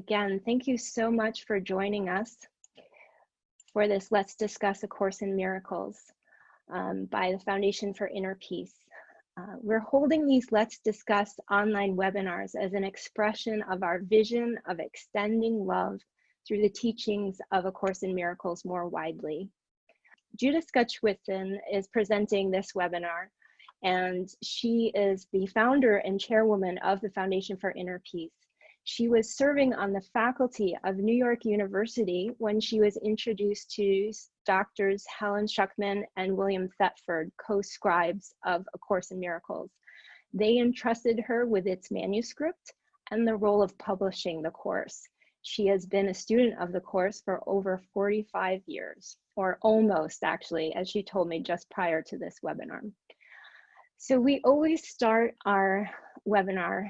again, thank you so much for joining us for this Let's Discuss A Course in Miracles by the Foundation for Inner Peace. We're holding these Let's Discuss online webinars as an expression of our vision of extending love through the teachings of A Course in Miracles more widely. Judy Skutch Whitson is presenting this webinar, and she is the founder and chairwoman of the Foundation for Inner Peace. She was serving on the faculty of New York University when she was introduced to Doctors Helen Schucman and William Thetford, co-scribes of A Course in Miracles. They entrusted her with its manuscript and the role of publishing the course. She has been a student of the course for over 45 years, or almost actually, as she told me just prior to this webinar. So we always start our webinar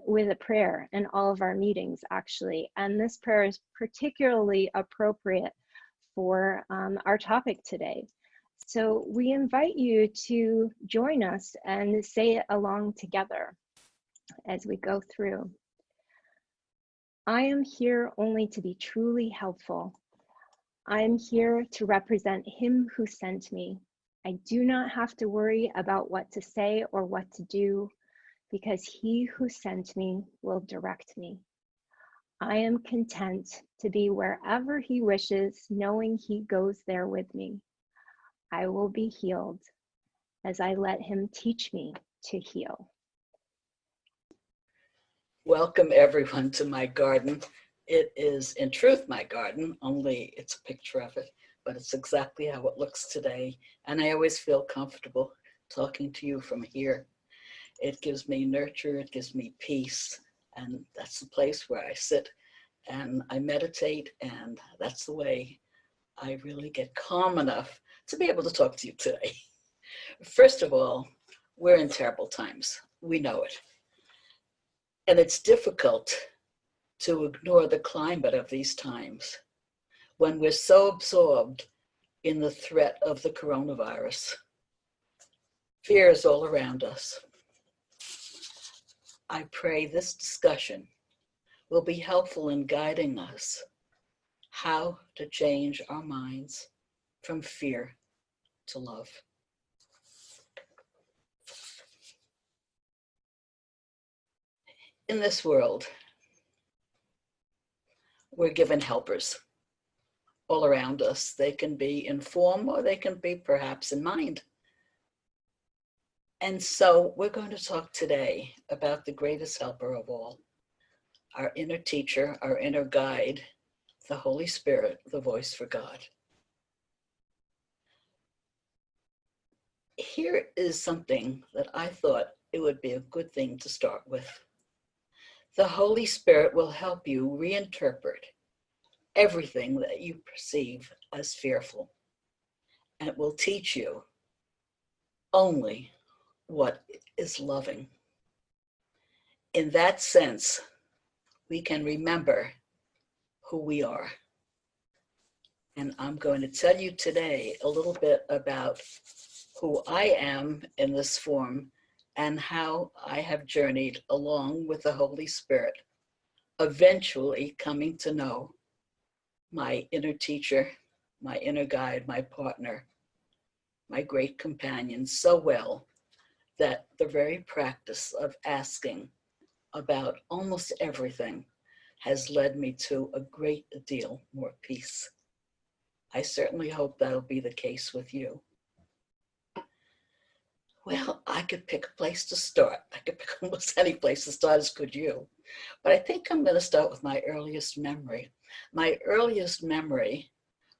with a prayer in all of our meetings, actually. And this prayer is particularly appropriate for our topic today. So we invite you to join us and say it along together as we go through. I am here only to be truly helpful. I am here to represent Him who sent me. I do not have to worry about what to say or what to do, because He who sent me will direct me. I am content to be wherever He wishes, knowing He goes there with me. I will be healed as I let Him teach me to heal. Welcome everyone to my garden. It is in truth my garden, only it's a picture of it, but it's exactly how it looks today. And I always feel comfortable talking to you from here. It gives me nurture, it gives me peace, and that's the place where I sit and I meditate, and that's the way I really get calm enough to be able to talk to you today. First of all, we're in terrible times. We know it. And it's difficult to ignore the climate of these times when we're so absorbed in the threat of the coronavirus. Fear is all around us. I pray this discussion will be helpful in guiding us how to change our minds from fear to love. In this world, we're given helpers all around us. They can be in form or they can be perhaps in mind. And so we're going to talk today about the greatest helper of all, our inner teacher, our inner guide, the Holy Spirit, the voice for God. Here is something that I thought it would be a good thing to start with. The Holy Spirit will help you reinterpret everything that you perceive as fearful, and it will teach you only what is loving. In that sense, we can remember who we are. And I'm going to tell you today a little bit about who I am in this form and how I have journeyed along with the Holy Spirit, eventually coming to know my inner teacher, my inner guide, my partner, my great companion so well that the very practice of asking about almost everything has led me to a great deal more peace. I certainly hope that'll be the case with you. Well, I could pick a place to start. I could pick almost any place to start, as could you. But I think I'm going to start with my earliest memory. My earliest memory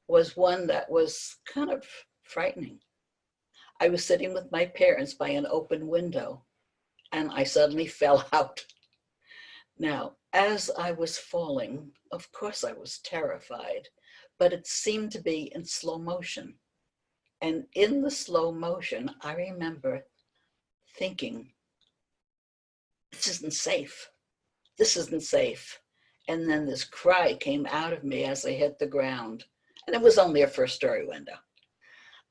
was one that was kind of frightening. I was sitting with my parents by an open window, and I suddenly fell out. Now, as I was falling, of course I was terrified, but it seemed to be in slow motion. And in the slow motion, I remember thinking, this isn't safe. This isn't safe. And then this cry came out of me as I hit the ground. And it was only a first-story window.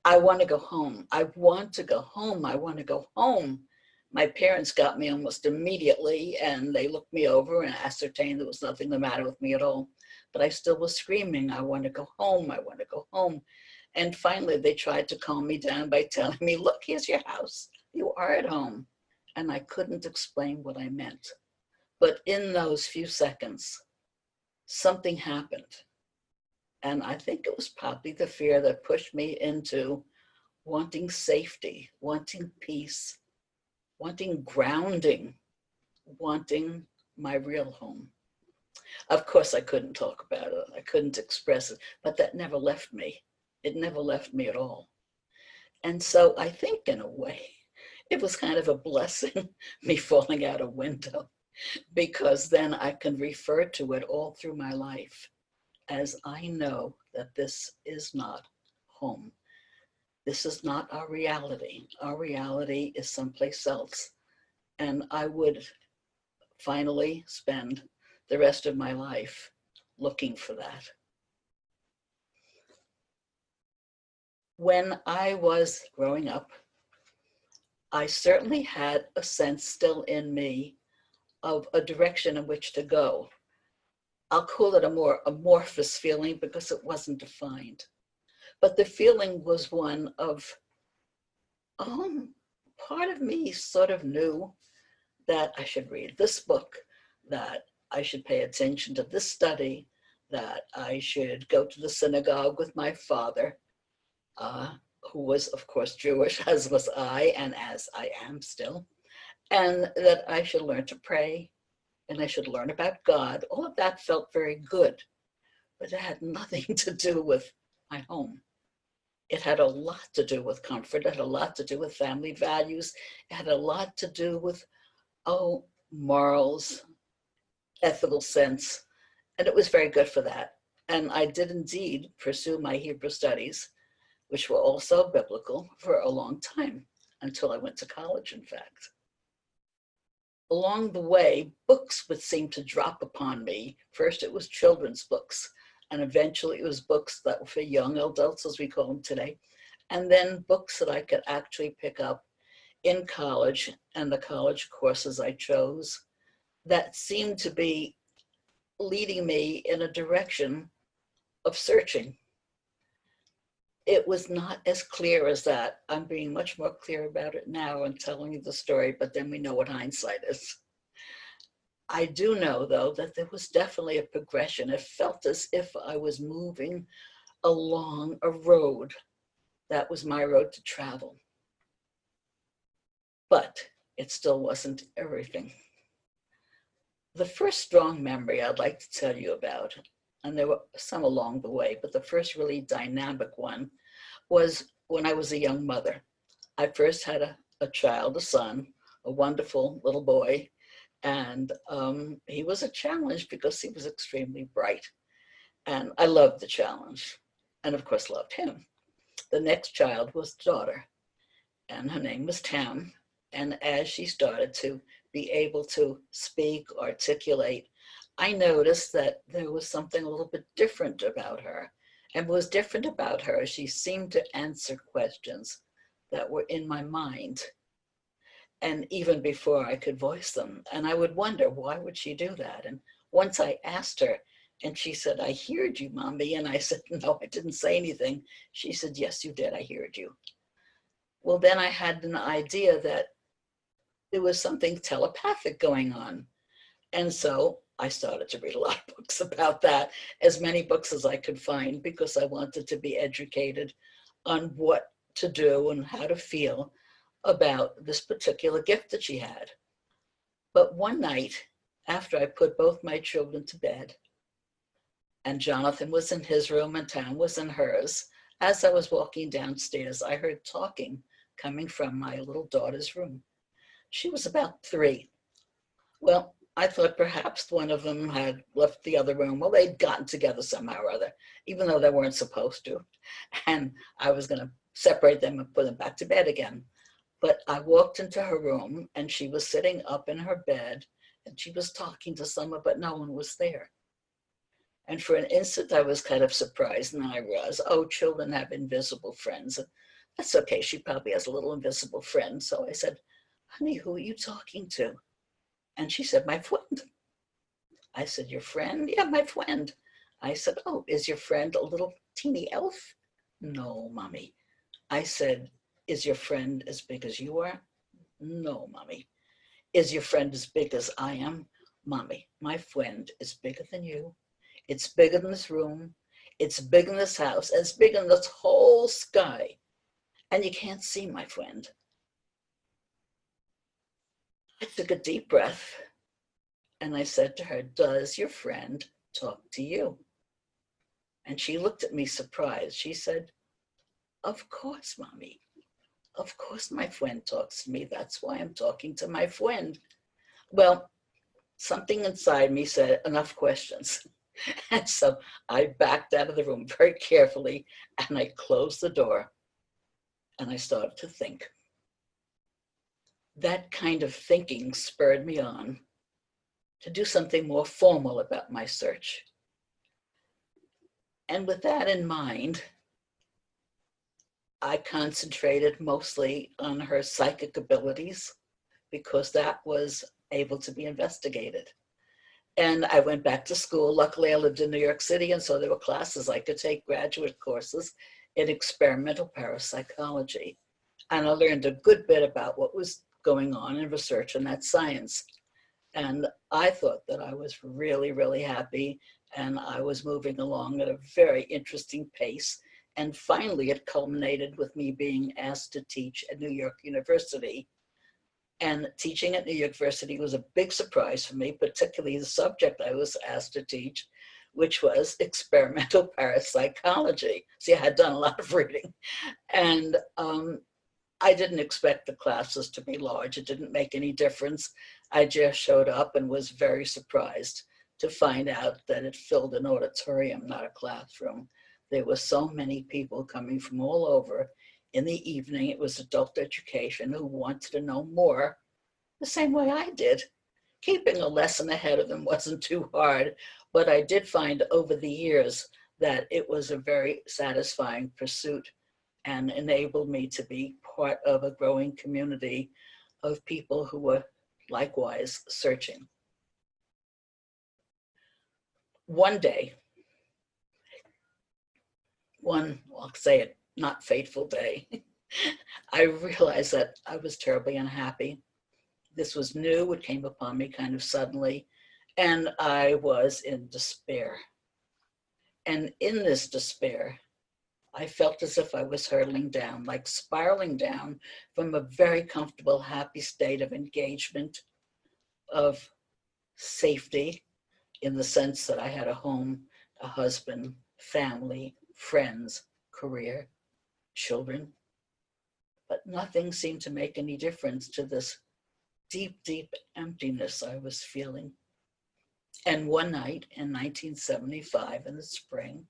I want to go home. I want to go home. I want to go home. My parents got me almost immediately, and they looked me over and ascertained there was nothing the matter with me at all. But I still was screaming, I want to go home, I want to go home. And finally, they tried to calm me down by telling me, look, here's your house. You are at home. And I couldn't explain what I meant. But in those few seconds, something happened. And I think it was probably the fear that pushed me into wanting safety, wanting peace, wanting grounding, wanting my real home. Of course, I couldn't talk about it. I couldn't express it, but that never left me. It never left me at all. And so I think in a way, it was kind of a blessing, me falling out a window, because then I can refer to it all through my life as I know that this is not home. This is not our reality. Our reality is someplace else. And I would finally spend the rest of my life looking for that. When I was growing up, I certainly had a sense still in me of a direction in which to go. I'll call it a more amorphous feeling because it wasn't defined. But the feeling was one of, part of me sort of knew that I should read this book, that I should pay attention to this study, that I should go to the synagogue with my father, who was, of course, Jewish, as was I, and as I am still, and that I should learn to pray, and I should learn about God. All of that felt very good, but it had nothing to do with my home. It had a lot to do with comfort. It had a lot to do with family values. It had a lot to do with, morals, ethical sense. And it was very good for that. And I did indeed pursue my Hebrew studies, which were also biblical, for a long time, until I went to college, in fact. Along the way, books would seem to drop upon me. First, it was children's books, and eventually it was books that were for young adults, as we call them today, and then books that I could actually pick up in college and the college courses I chose that seemed to be leading me in a direction of searching. It was not as clear as that. I'm being much more clear about it now and telling you the story, but then we know what hindsight is. I do know, though, that there was definitely a progression. It felt as if I was moving along a road that was my road to travel. But it still wasn't everything. The first strong memory I'd like to tell you about, and there were some along the way, but the first really dynamic one was when I was a young mother. I first had a child, a son, a wonderful little boy, and he was a challenge because he was extremely bright. And I loved the challenge, and of course loved him. The next child was a daughter, and her name was Tam. And as she started to be able to speak, articulate, I noticed that there was something a little bit different about her. And what was different about her, she seemed to answer questions that were in my mind, and even before I could voice them. And I would wonder, why would she do that? And once I asked her, and she said, I heard you, Mommy. And I said, no, I didn't say anything. She said, yes, you did. I heard you. Well, then I had an idea that there was something telepathic going on. And so I started to read a lot of books about that, as many books as I could find, because I wanted to be educated on what to do and how to feel about this particular gift that she had. But one night, after I put both my children to bed, and Jonathan was in his room and Tam was in hers, as I was walking downstairs, I heard talking coming from my little daughter's room. She was about 3. Well, I thought perhaps one of them had left the other room. Well, they'd gotten together somehow or other, even though they weren't supposed to. And I was going to separate them and put them back to bed again. But I walked into her room and she was sitting up in her bed and she was talking to someone, but no one was there. And for an instant, I was kind of surprised. And I realized, children have invisible friends. That's okay. She probably has a little invisible friend. So I said, honey, who are you talking to? And she said, my friend. I said, your friend? Yeah, my friend. I said, oh, is your friend a little teeny elf? No, mommy. I said, is your friend as big as you are? No, mommy. Is your friend as big as I am? Mommy, my friend is bigger than you. It's bigger than this room. It's bigger than this house. It's bigger than this whole sky. And you can't see my friend. I took a deep breath and I said to her, does your friend talk to you? And she looked at me surprised. She said, of course, mommy. Of course my friend talks to me. That's why I'm talking to my friend. Well, something inside me said, enough questions. And so I backed out of the room very carefully and I closed the door and I started to think. That kind of thinking spurred me on to do something more formal about my search. And with that in mind, I concentrated mostly on her psychic abilities because that was able to be investigated. And I went back to school. Luckily, I lived in New York City, and so there were classes I could take, graduate courses in experimental parapsychology. And I learned a good bit about what was going on in research in that science. And I thought that I was really, really happy, and I was moving along at a very interesting pace. And finally, it culminated with me being asked to teach at New York University. And teaching at New York University was a big surprise for me, particularly the subject I was asked to teach, which was experimental parapsychology. See, I had done a lot of reading. And I didn't expect the classes to be large. It didn't make any difference. I just showed up and was very surprised to find out that it filled an auditorium, not a classroom. There were so many people coming from all over. In the evening, it was adult education who wanted to know more, the same way I did. Keeping a lesson ahead of them wasn't too hard, but I did find over the years that it was a very satisfying pursuit and enabled me to be part of a growing community of people who were likewise searching. One day, I'll say it, not fateful day, I realized that I was terribly unhappy. This was new, it came upon me kind of suddenly, and I was in despair. And in this despair, I felt as if I was hurtling down, like spiraling down from a very comfortable, happy state of engagement, of safety, in the sense that I had a home, a husband, family, friends, career, children. But nothing seemed to make any difference to this deep, deep emptiness I was feeling. And one night in 1975 in the spring,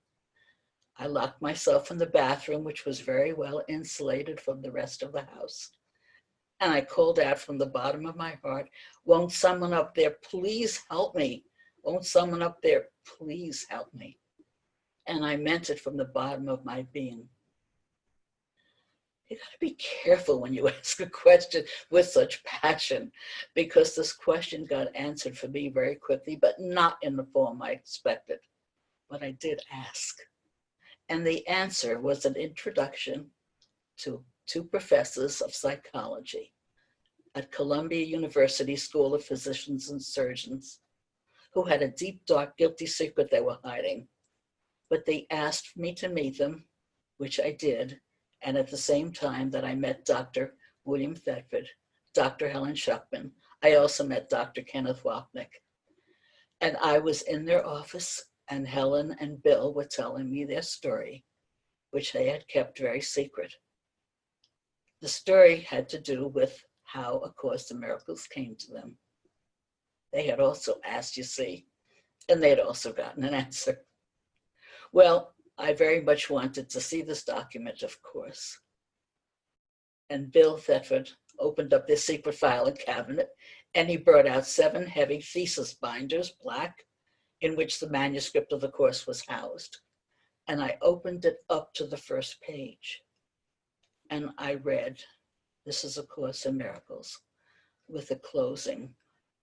I locked myself in the bathroom, which was very well insulated from the rest of the house. And I called out from the bottom of my heart, won't someone up there please help me? Won't someone up there please help me? And I meant it from the bottom of my being. You gotta be careful when you ask a question with such passion, because this question got answered for me very quickly, but not in the form I expected. But I did ask. And the answer was an introduction to two professors of psychology at Columbia University School of Physicians and Surgeons, who had a deep, dark, guilty secret they were hiding. But they asked me to meet them, which I did. And at the same time that I met Dr. William Thetford, Dr. Helen Schucman, I also met Dr. Kenneth Wapnick. And I was in their office, and Helen and Bill were telling me their story, which they had kept very secret. The story had to do with how A Course in Miracles came to them. They had also asked, you see, and they had also gotten an answer. Well, I very much wanted to see this document, of course. And Bill Thetford opened up this secret filing cabinet, and he brought out 7 heavy thesis binders, black, in which the manuscript of the course was housed. And I opened it up to the first page. And I read, this is A Course in Miracles. with the closing,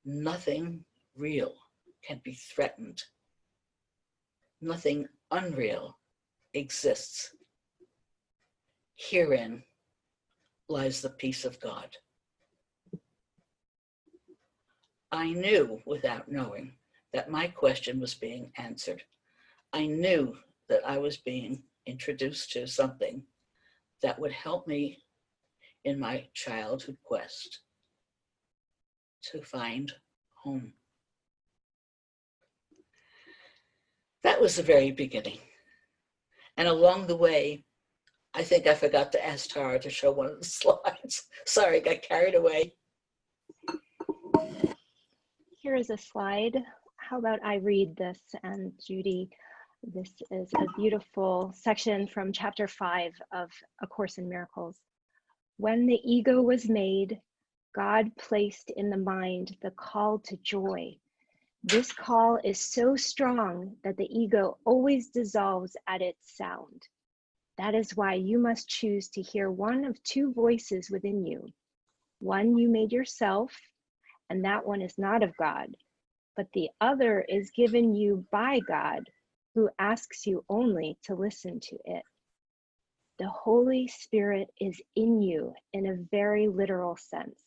nothing real can be threatened. Nothing unreal exists. Herein lies the peace of God. I knew without knowing that my question was being answered. I knew that I was being introduced to something that would help me in my childhood quest to find home. That was the very beginning. And along the way, I think I forgot to ask Tara to show one of the slides. Sorry, got carried away. Here is a slide. How about I read this, and Judy, this is a beautiful section from chapter 5 of A Course in Miracles. When the ego was made, God placed in the mind the call to joy. This call is so strong that the ego always dissolves at its sound. That is why you must choose to hear one of two voices within you. One you made yourself, and that one is not of God, but the other is given you by God, who asks you only to listen to it. The Holy Spirit is in you in a very literal sense.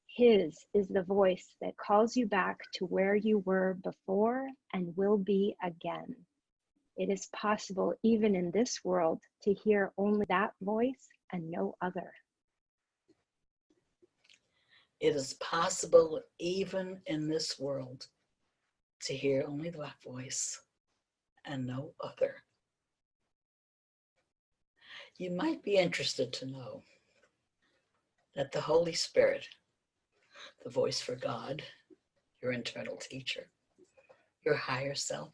His is the voice that calls you back to where you were before and will be again. It is possible even in this world to hear only that voice and no other. It is possible even in this world to hear only that voice and no other. You might be interested to know that the Holy Spirit, the voice for God, your internal teacher, your higher self,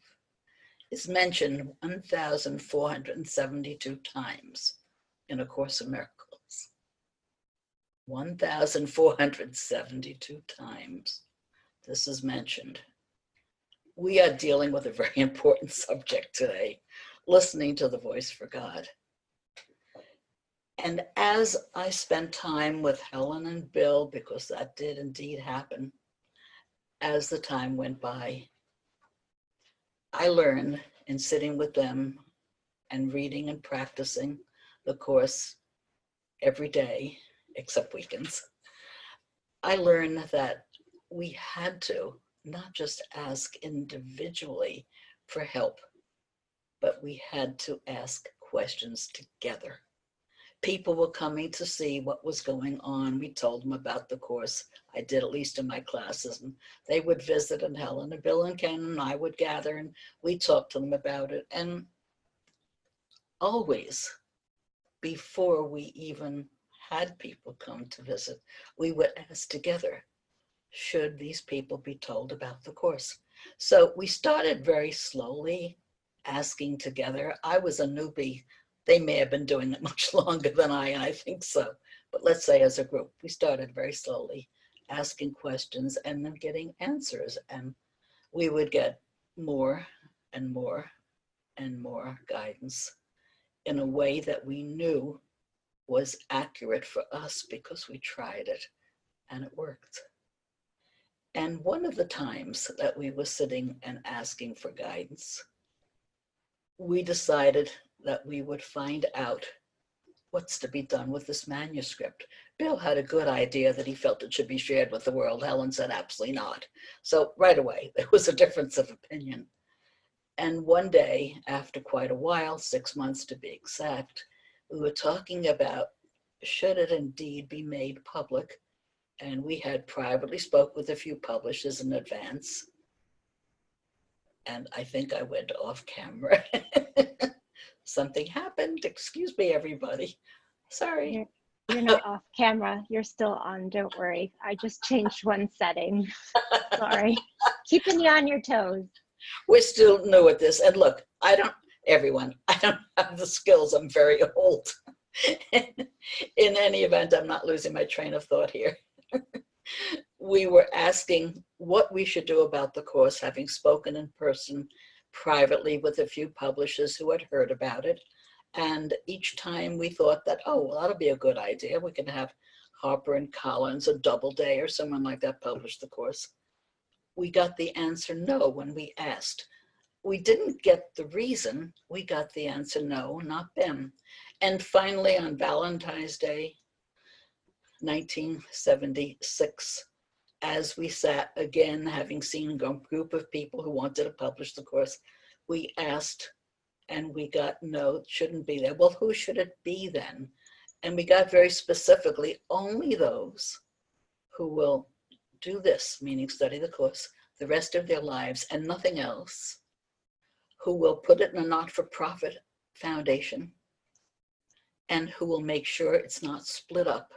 is mentioned 1,472 times in A Course in Miracles. 1,472 times this is mentioned. We are dealing with a very important subject today, listening to the voice for God. And as I spent time with Helen and Bill, because that did indeed happen, as the time went by, I learned in sitting with them and reading and practicing the Course every day, except weekends, I learned that we had to not just ask individually for help, but we had to ask questions together. People were coming to see what was going on. We told them about the Course. I did, at least in my classes, and they would visit, and Helen and Bill and Ken and I would gather, and we talked to them about it. And always, before we even had people come to visit, we would ask together, should these people be told about the Course? So we started very slowly asking together. I was a newbie. They may have been doing it much longer than I, and I think so. But let's say as a group, we started very slowly, asking questions and then getting answers. And we would get more and more and more guidance in a way that we knew was accurate for us because we tried it and it worked. And one of the times that we were sitting and asking for guidance, we decided that we would find out what's to be done with this manuscript. Bill had a good idea that he felt it should be shared with the world. Helen said absolutely not. So right away, there was a difference of opinion. And one day, after quite a while, 6 months to be exact, we were talking about, should it indeed be made public? And we had privately spoke with a few publishers in advance. And I think I went off camera. Something happened. Excuse me, everybody. Sorry. You're not off camera. You're still on. Don't worry. I just changed one setting. Sorry. Keeping you on your toes. We're still new at this. And look, I don't have the skills. I'm very old. In any event, I'm not losing my train of thought here. We were asking what we should do about the Course, having spoken in person privately with a few publishers who had heard about it. And each time we thought that, oh, well, that'll be a good idea. We can have Harper and Collins, or Doubleday, or someone like that published the course. We got the answer no when we asked. We didn't get the reason, we got the answer no, not them. And finally, on Valentine's Day, 1976, as we sat again, having seen a group of people who wanted to publish the course, we asked and we got no, it shouldn't be there. Well, who should it be then? And we got very specifically only those who will do this, meaning study the course, the rest of their lives and nothing else, who will put it in a not-for-profit foundation, and who will make sure it's not split up.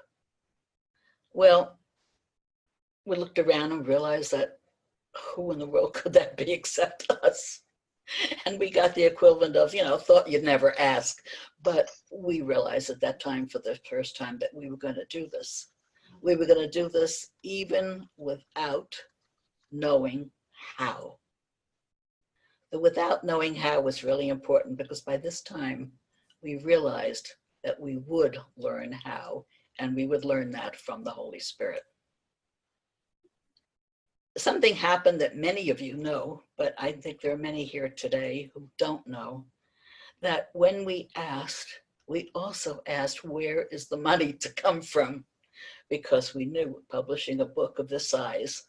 Well, we looked around and realized that who in the world could that be except us? And we got the equivalent of, thought you'd never ask, but we realized at that time for the first time that we were going to do this. We were going to do this even without knowing how. The without knowing how was really important, because by this time we realized that we would learn how, and we would learn that from the Holy Spirit. Something happened that many of you know, but I think there are many here today who don't know, that when we asked, we also asked, where is the money to come from? Because we knew publishing a book of this size,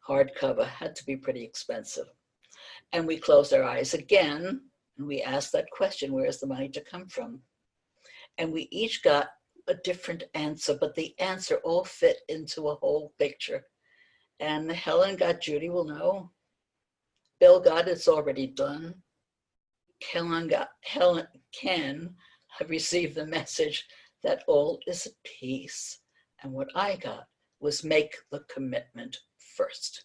hardcover, had to be pretty expensive. And we closed our eyes again, and we asked that question, where is the money to come from? And we each got a different answer, but the answer all fit into a whole picture. And Helen got, Judy will know. Bill got, it's already done. Ken have received the message that all is at peace. And what I got was make the commitment first.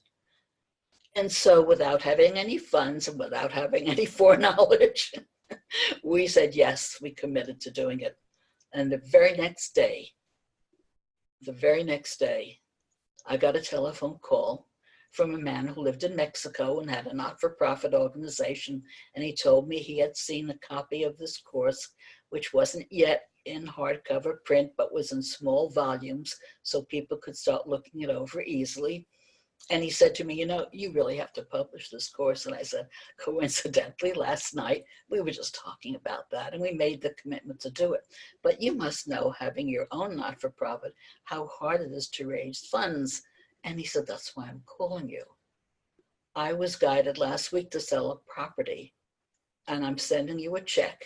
And so without having any funds and without having any foreknowledge, we said, yes, we committed to doing it. And the very next day, I got a telephone call from a man who lived in Mexico and had a not-for-profit organization. And he told me he had seen a copy of this course, which wasn't yet in hardcover print, but was in small volumes so people could start looking it over easily. And he said to me, you really have to publish this course. And I said, coincidentally, last night, we were just talking about that and we made the commitment to do it. But you must know, having your own not-for-profit, how hard it is to raise funds. And he said, that's why I'm calling you. I was guided last week to sell a property, and I'm sending you a check,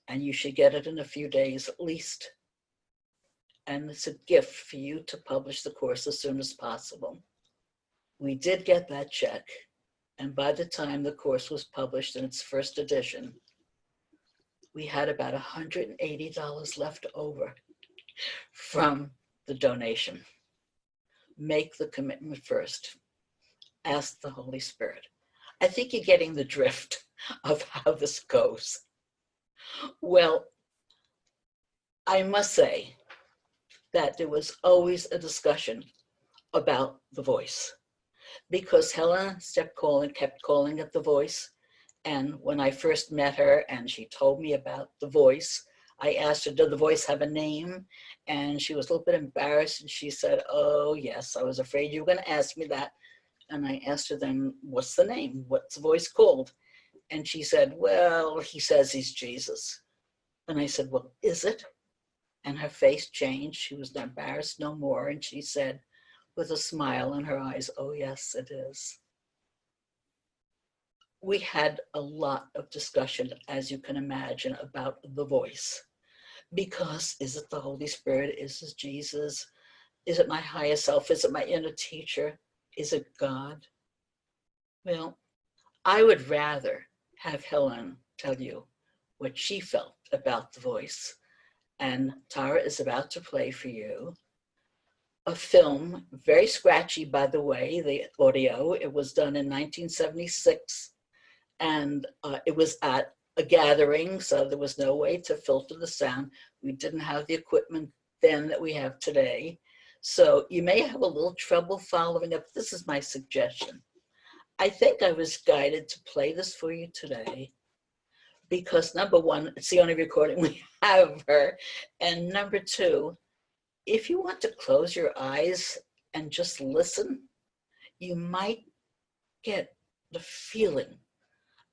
and you should get it in a few days at least. And it's a gift for you to publish the course as soon as possible. We did get that check, and by the time the course was published in its first edition, we had about $180 left over from the donation. Make the commitment first. Ask the Holy Spirit. I think you're getting the drift of how this goes. Well, I must say that there was always a discussion about the voice, because Helen kept calling it the voice. And when I first met her and she told me about the voice, I asked her, did the voice have a name? And she was a little bit embarrassed, and she said, oh yes, I was afraid you were going to ask me that. And I asked her then, what's the name? What's the voice called? And she said, well, he says he's Jesus. And I said, well, is it? And her face changed. She was embarrassed no more. And she said, with a smile in her eyes, oh yes, it is. We had a lot of discussion, as you can imagine, about the voice. Because is it the Holy Spirit? Is it Jesus? Is it my higher self? Is it my inner teacher? Is it God? Well, I would rather have Helen tell you what she felt about the voice. And Tara is about to play for you a film, very scratchy, by the way, the audio. It was done in 1976, and it was at a gathering, so there was no way to filter the sound. We didn't have the equipment then that we have today. So you may have a little trouble following up. This is my suggestion. I think I was guided to play this for you today because, number one, it's the only recording we have of her. And number two, if you want to close your eyes and just listen, you might get the feeling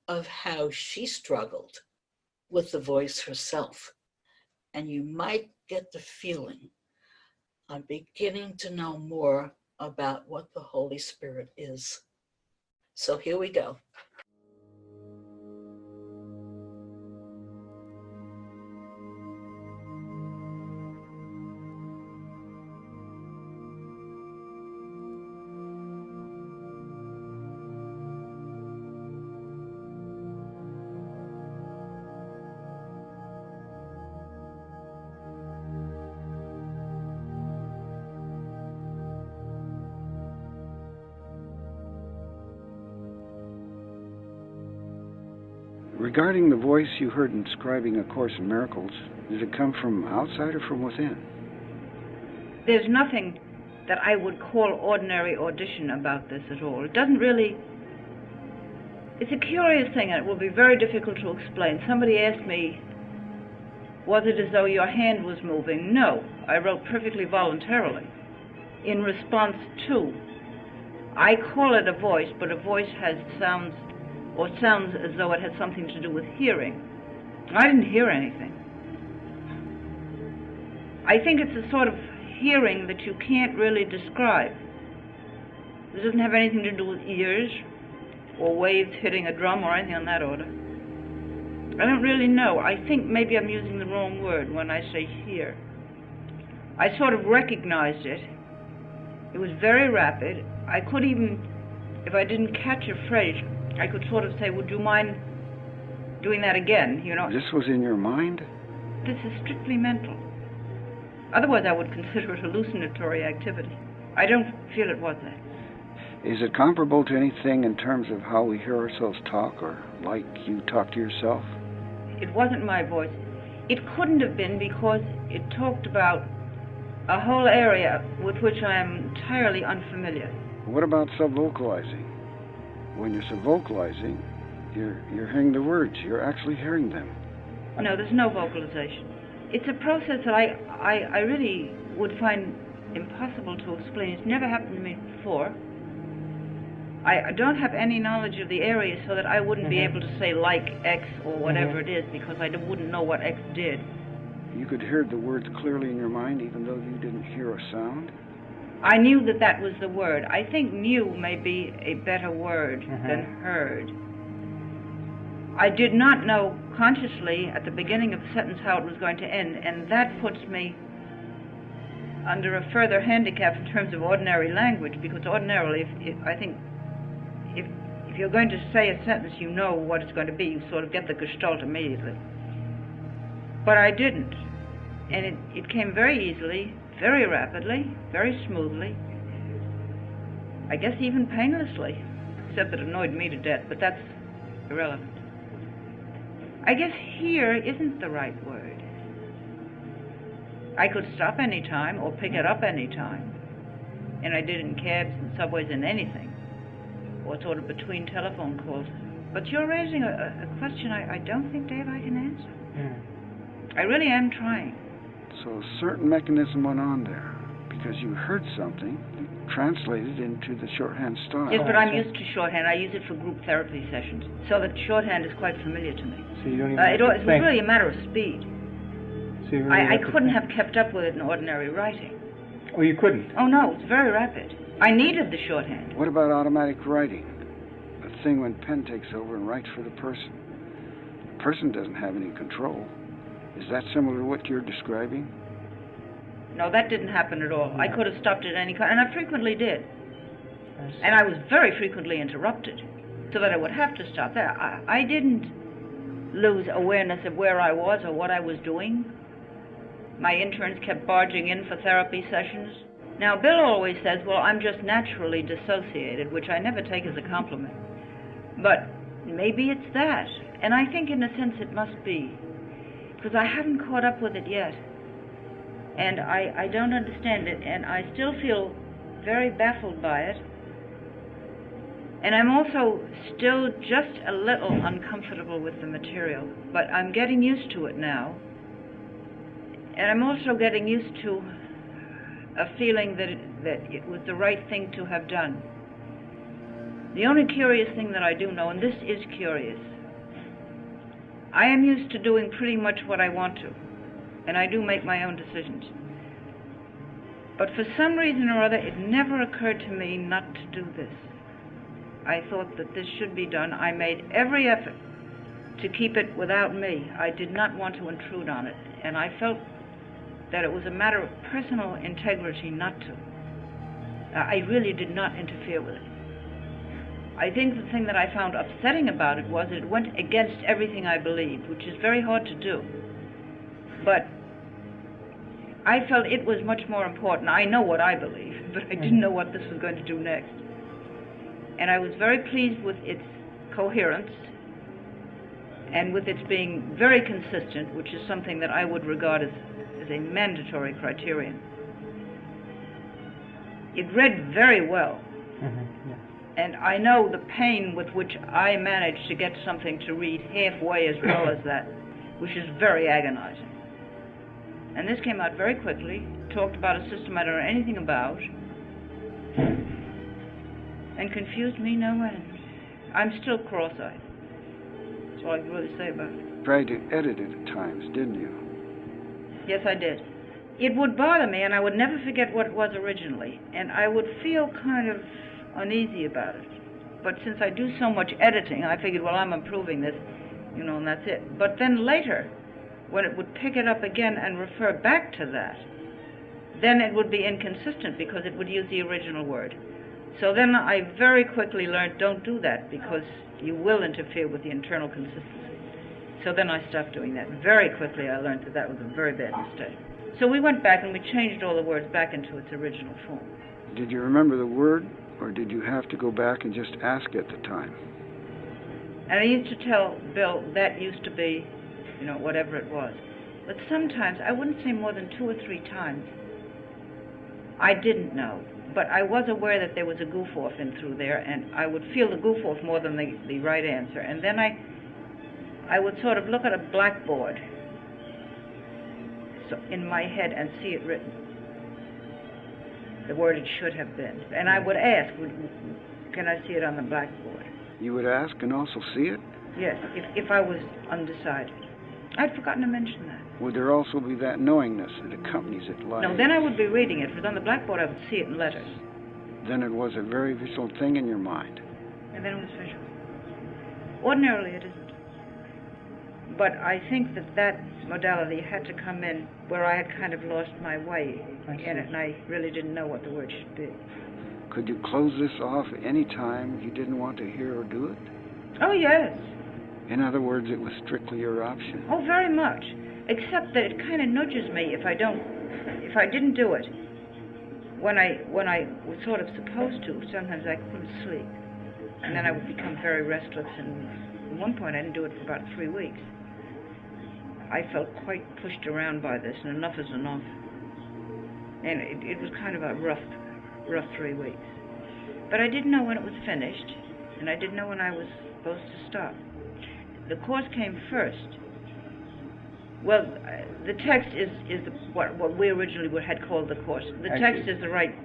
of how she struggled with the voice herself. And you might get the feeling of beginning to know more about what the Holy Spirit is. So here we go. Regarding the voice you heard in describing A Course in Miracles, did it come from outside or from within? There's nothing that I would call ordinary audition about this at all. It doesn't really... It's a curious thing, and it will be very difficult to explain. Somebody asked me, was it as though your hand was moving? No, I wrote perfectly voluntarily. In response to, I call it a voice, but a voice has sounds as though it had something to do with hearing. I didn't hear anything. I think it's a sort of hearing that you can't really describe. It doesn't have anything to do with ears or waves hitting a drum or anything on that order. I don't really know. I think maybe I'm using the wrong word when I say hear. I sort of recognized it. It was very rapid. I could even, if I didn't catch a phrase, I could sort of say, would you mind doing that again, you know? This was in your mind? This is strictly mental. Otherwise I would consider it hallucinatory activity. I don't feel it was that. Is it comparable to anything in terms of how we hear ourselves talk, or like you talk to yourself? It wasn't my voice. It couldn't have been, because it talked about a whole area with which I am entirely unfamiliar. What about subvocalizing? When you're subvocalizing, you're hearing the words. You're actually hearing them. No, there's no vocalization. It's a process that I really would find impossible to explain. It's never happened to me before. I don't have any knowledge of the area so that I wouldn't be able to say like X or whatever it is, because I wouldn't know what X did. You could hear the words clearly in your mind even though you didn't hear a sound? I knew that that was the word. I think knew may be a better word than heard. I did not know consciously at the beginning of the sentence how it was going to end, and that puts me under a further handicap in terms of ordinary language, because ordinarily, I think, if you're going to say a sentence, you know what it's going to be. You sort of get the gestalt immediately. But I didn't. And it came very easily, very rapidly, very smoothly, I guess even painlessly, except that it annoyed me to death, but that's irrelevant. I guess hear isn't the right word. I could stop any time or pick it up any time, and I did it in cabs and subways and anything, or sort of between telephone calls. But you're raising a question I don't think, Dave, I can answer. I really am trying. So a certain mechanism went on there, because you heard something translated into the shorthand style. Yes, but I'm used to shorthand. I use it for group therapy sessions, so that shorthand is quite familiar to me. So you don't even it was really a matter of speed. So you really I couldn't have kept up with it in ordinary writing. Oh, you couldn't? Oh, no, it's very rapid. I needed the shorthand. What about automatic writing? A thing when pen takes over and writes for the person. The person doesn't have any control. Is that similar to what you're describing? No, that didn't happen at all. I could have stopped at any and I frequently did. And I was very frequently interrupted, so that I would have to stop there. I didn't lose awareness of where I was or what I was doing. My interns kept barging in for therapy sessions. Now, Bill always says, well, I'm just naturally dissociated, which I never take as a compliment. But maybe it's that. And I think in a sense it must be, because I haven't caught up with it yet. And I don't understand it, and I still feel very baffled by it. And I'm also still just a little uncomfortable with the material, but I'm getting used to it now. And I'm also getting used to a feeling that it was the right thing to have done. The only curious thing that I do know, and this is curious, I am used to doing pretty much what I want to, and I do make my own decisions. But for some reason or other, it never occurred to me not to do this. I thought that this should be done. I made every effort to keep it without me. I did not want to intrude on it, and I felt that it was a matter of personal integrity not to. I really did not interfere with it. I think the thing that I found upsetting about it was that it went against everything I believed, which is very hard to do. But I felt it was much more important. I know what I believe, but I didn't know what this was going to do next. And I was very pleased with its coherence and with its being very consistent, which is something that I would regard as a mandatory criterion. It read very well. Yeah. And I know the pain with which I managed to get something to read halfway as well as that, which is very agonizing. And this came out very quickly, talked about a system I don't know anything about, and confused me no end. I'm still cross-eyed. That's all I can really say about it. Tried to edit it at times, didn't you? Yes, I did. It would bother me, and I would never forget what it was originally, and I would feel kind of uneasy about it. But since I do so much editing, I figured, well, I'm improving this, you know, and that's it. But then later, when it would pick it up again and refer back to that, then it would be inconsistent because it would use the original word. So then I very quickly learned, don't do that because you will interfere with the internal consistency. So then I stopped doing that. Very quickly I learned that that was a very bad mistake. So we went back and we changed all the words back into its original form. Did you remember the word, or did you have to go back and just ask at the time? And I used to tell Bill that used to be, you know, whatever it was. But sometimes, I wouldn't say more than 2 or 3 times, I didn't know. But I was aware that there was a goof-off in through there, and I would feel the goof-off more than the right answer. And then I would sort of look at a blackboard in my head and see it written, the word it should have been. And I would ask, can I see it on the blackboard? You would ask and also see it? Yes, if I was undecided. I'd forgotten to mention that. Would there also be that knowingness that accompanies it? Like, No, then I would be reading it. If it was on the blackboard, I would see it in letters. Then it was a very visual thing in your mind. And then it was visual. Ordinarily, it isn't. But I think that modality had to come in where I had kind of lost my way in it, and I really didn't know what the word should be. Could you close this off any time you didn't want to hear or do it? Oh, yes. In other words, it was strictly your option. Oh, very much. Except that it kind of nudges me if I didn't do it when I was sort of supposed to. Sometimes I couldn't sleep, and then I would become very restless. And at one point, I didn't do it for about 3 weeks. I felt quite pushed around by this, and enough is enough. And it was kind of a rough 3 weeks. But I didn't know when it was finished, and I didn't know when I was supposed to stop. The course came first. Well, the text is what we originally had called the course. The text is the right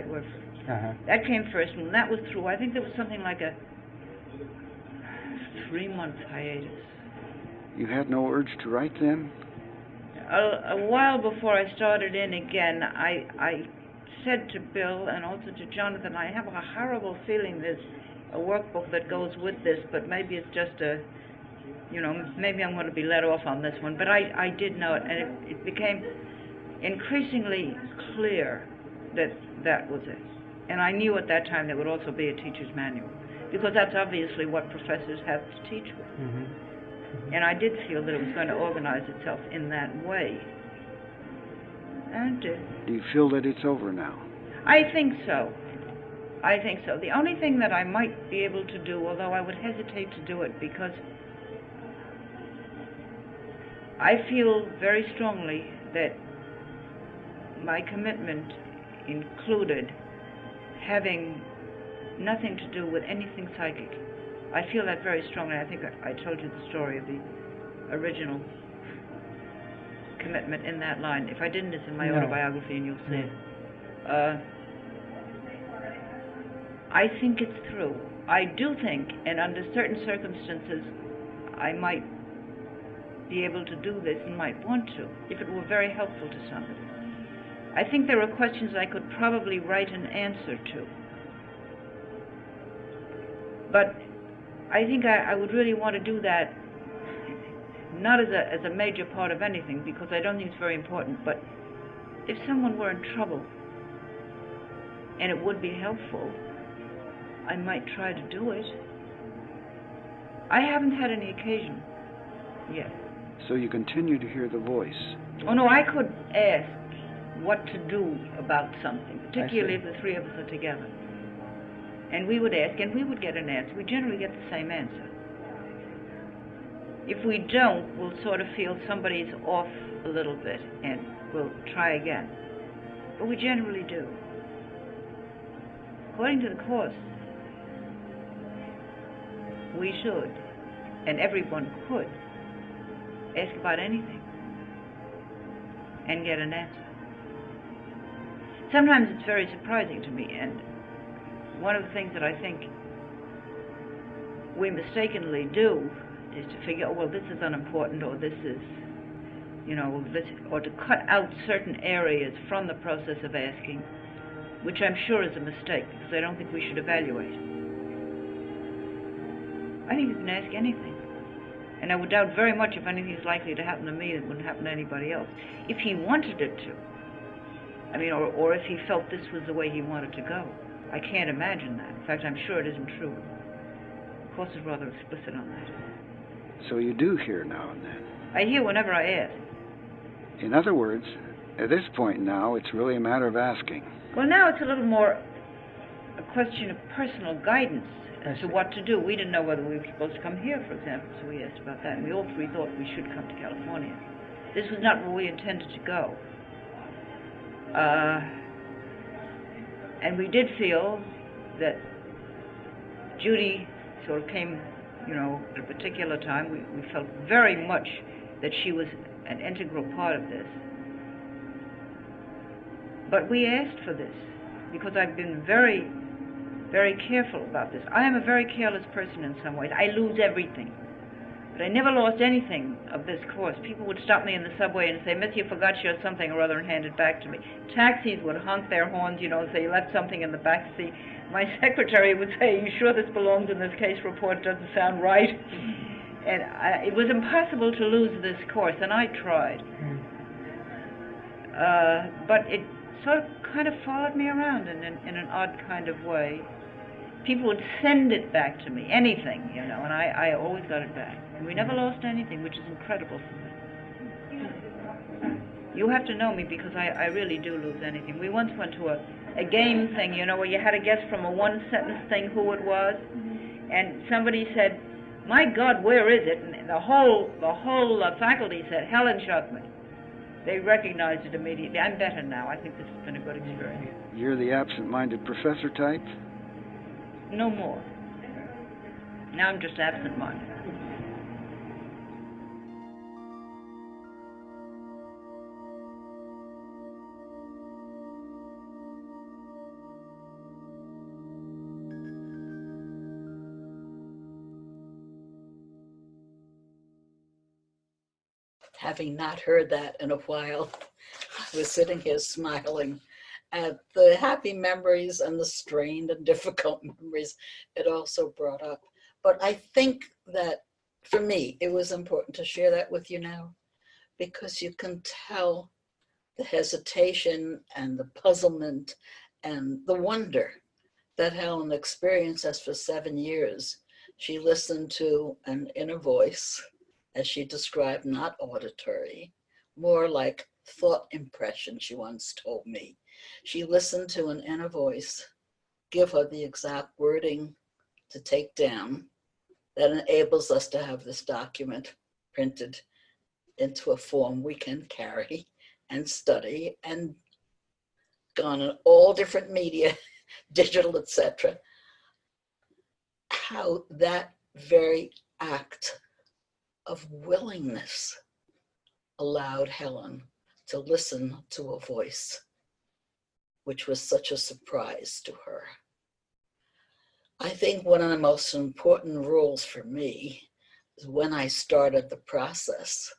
word for it. That came first, and when that was through, I think there was something like a 3-month hiatus. You had no urge to write then? A while before I started in again, I said to Bill and also to Jonathan, I have a horrible feeling there's a workbook that goes with this, but maybe it's just a, you know, maybe I'm going to be let off on this one. But I did know it, and it became increasingly clear that that was it. And I knew at that time there would also be a teacher's manual, because that's obviously what professors have to teach with. Mm-hmm. And I did feel that it was going to organize itself in that way. And it did. Do you feel that it's over now? I think so. I think so. The only thing that I might be able to do, although I would hesitate to do it, because I feel very strongly that my commitment included having nothing to do with anything psychic. I feel that very strongly. I think I told you the story of the original commitment in that line. If I didn't, it's in my autobiography, and you'll see it. I think it's through. I do think, and under certain circumstances, I might be able to do this and might want to, if it were very helpful to somebody. I think there are questions I could probably write an answer to. But I think I would really want to do that, not as a major part of anything, because I don't think it's very important, but if someone were in trouble and it would be helpful, I might try to do it. I haven't had any occasion yet. So you continue to hear the voice. Oh no, I could ask what to do about something, particularly if the three of us are together. And we would ask, and we would get an answer. We generally get the same answer. If we don't, we'll sort of feel somebody's off a little bit, and we'll try again. But we generally do. According to the Course, we should, and everyone could, ask about anything and get an answer. Sometimes it's very surprising to me, and one of the things that I think we mistakenly do is to figure, oh, well, this is unimportant, or this is, you know, this, or to cut out certain areas from the process of asking, which I'm sure is a mistake, because I don't think we should evaluate. I think you can ask anything. And I would doubt very much if anything is likely to happen to me that wouldn't happen to anybody else. If he wanted it to. I mean, or if he felt this was the way he wanted to go. I can't imagine that. In fact, I'm sure it isn't true. The Course is rather explicit on that. So you do hear now and then. I hear whenever I ask. In other words, at this point now, it's really a matter of asking. Well, now it's a little more a question of personal guidance as to what to do. We didn't know whether we were supposed to come here, for example, so we asked about that. And we all three thought we should come to California. This was not where we intended to go. And we did feel that Judy sort of came, you know, at a particular time. We felt very much that she was an integral part of this. But we asked for this because I've been very, very careful about this. I am a very careless person in some ways. I lose everything. But I never lost anything of this Course. People would stop me in the subway and say, "Miss, you forgot your something or other," and hand it back to me. Taxis would honk their horns, you know, and say, "You left something in the back seat." My secretary would say, "You sure this belongs in this case report? Doesn't sound right." And it was impossible to lose this Course, and I tried. But it sort of kind of followed me around in an odd kind of way. People would send it back to me, anything, you know, and I always got it back. And we never lost anything, which is incredible for me. You have to know me because I really do lose anything. We once went to a game thing, you know, where you had to guess from a one-sentence thing who it was. And somebody said, "My God, where is it?" And the whole faculty said, "Helen Schucman." They recognized it immediately. I'm better now. I think this has been a good experience. You're the absent-minded professor type? No more. Now I'm just absent-minded. Having not heard that in a while, I was sitting here smiling at the happy memories and the strained and difficult memories it also brought up. But I think that for me, it was important to share that with you now, because you can tell the hesitation and the puzzlement and the wonder that Helen experienced as for 7 years. She listened to an inner voice, as she described, not auditory, more like thought impression, she once told me. She listened to an inner voice give her the exact wording to take down that enables us to have this document printed into a form we can carry and study and gone in all different media, digital, etc. How that very act of willingness allowed Helen to listen to a voice which was such a surprise to her. I think one of the most important rules for me is when I started the process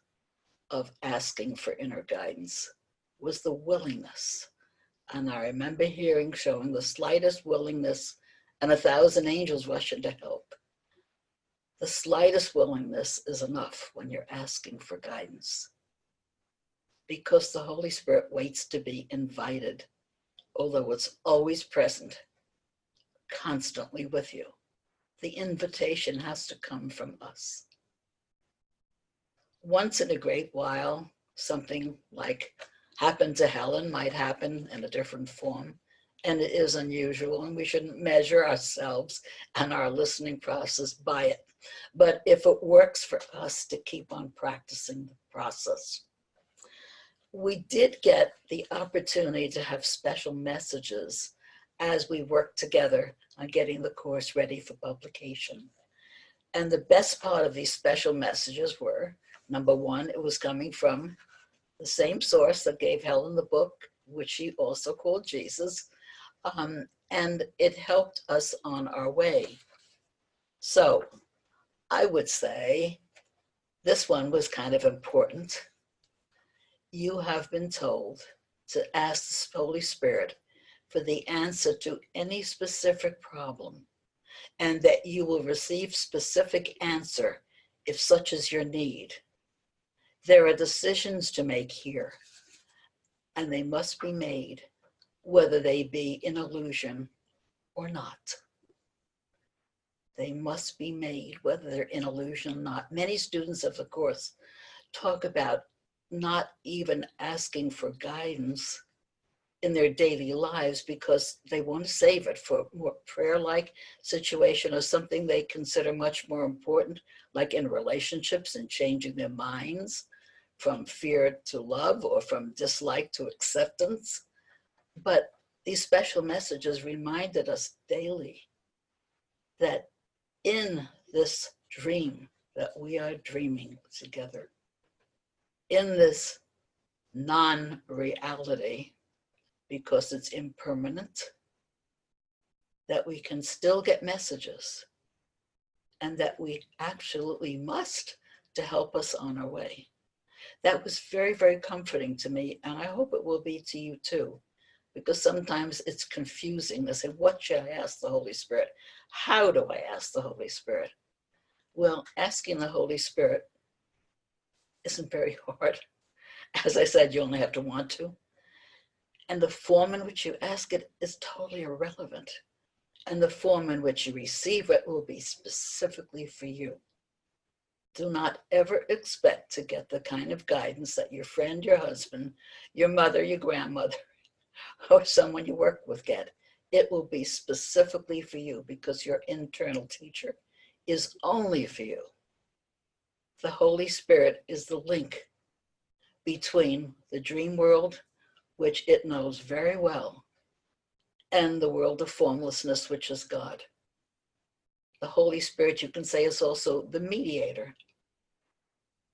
of asking for inner guidance was the willingness. And I remember showing the slightest willingness and 1,000 angels rushing to help. The slightest willingness is enough when you're asking for guidance, because the Holy Spirit waits to be invited, although it's always present, constantly with you. The invitation has to come from us. Once in a great while, something like happened to Helen might happen in a different form, and it is unusual, and we shouldn't measure ourselves and our listening process by it. But if it works for us to keep on practicing the process. We did get the opportunity to have special messages as we worked together on getting the course ready for publication. And the best part of these special messages were, number one, it was coming from the same source that gave Helen the book, which she also called Jesus, and it helped us on our way. So I would say this one was kind of important. You have been told to ask the Holy Spirit for the answer to any specific problem, and that you will receive specific answer if such is your need. There are decisions to make here, and they must be made, whether they be in illusion or not. They must be made, whether they're in illusion or not. Many students of the course talk about not even asking for guidance in their daily lives because they want to save it for a more prayer-like situation or something they consider much more important, like in relationships and changing their minds from fear to love or from dislike to acceptance. But these special messages reminded us daily that in this dream that we are dreaming together, in this non-reality, because it's impermanent, that we can still get messages, and that we absolutely must to help us on our way. That was very, very comforting to me, and I hope it will be to you too, because sometimes it's confusing. I say, what should I ask the Holy Spirit? How do I ask the Holy Spirit? Well, asking the Holy Spirit isn't very hard. As I said, you only have to want to. And the form in which you ask it is totally irrelevant. And the form in which you receive it will be specifically for you. Do not ever expect to get the kind of guidance that your friend, your husband, your mother, your grandmother, or someone you work with get. It will be specifically for you because your internal teacher is only for you. The Holy Spirit is the link between the dream world, which it knows very well, and the world of formlessness, which is God. The Holy Spirit, you can say, is also the mediator,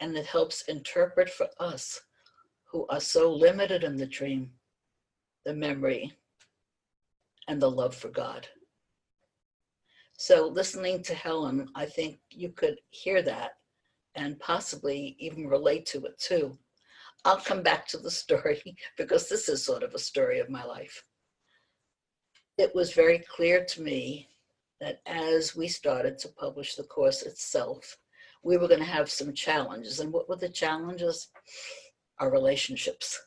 and it helps interpret for us who are so limited in the dream, the memory and the love for God. So listening to Helen, I think you could hear that and possibly even relate to it too. I'll come back to the story because this is sort of a story of my life. It was very clear to me that as we started to publish the course itself, we were going to have some challenges. And what were the challenges? Our relationships.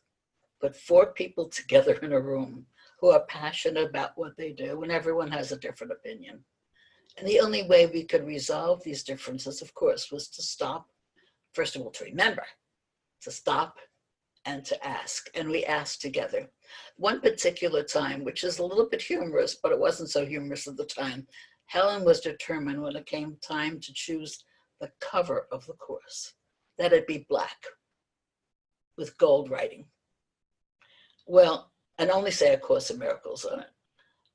Put 4 people together in a room who are passionate about what they do, and everyone has a different opinion. And the only way we could resolve these differences, of course, was to stop, first of all, to remember, to stop and to ask. And we asked together. One particular time, which is a little bit humorous, but it wasn't so humorous at the time, Helen was determined when it came time to choose the cover of the course, that it be black with gold writing. Well, and only say A Course in Miracles on it.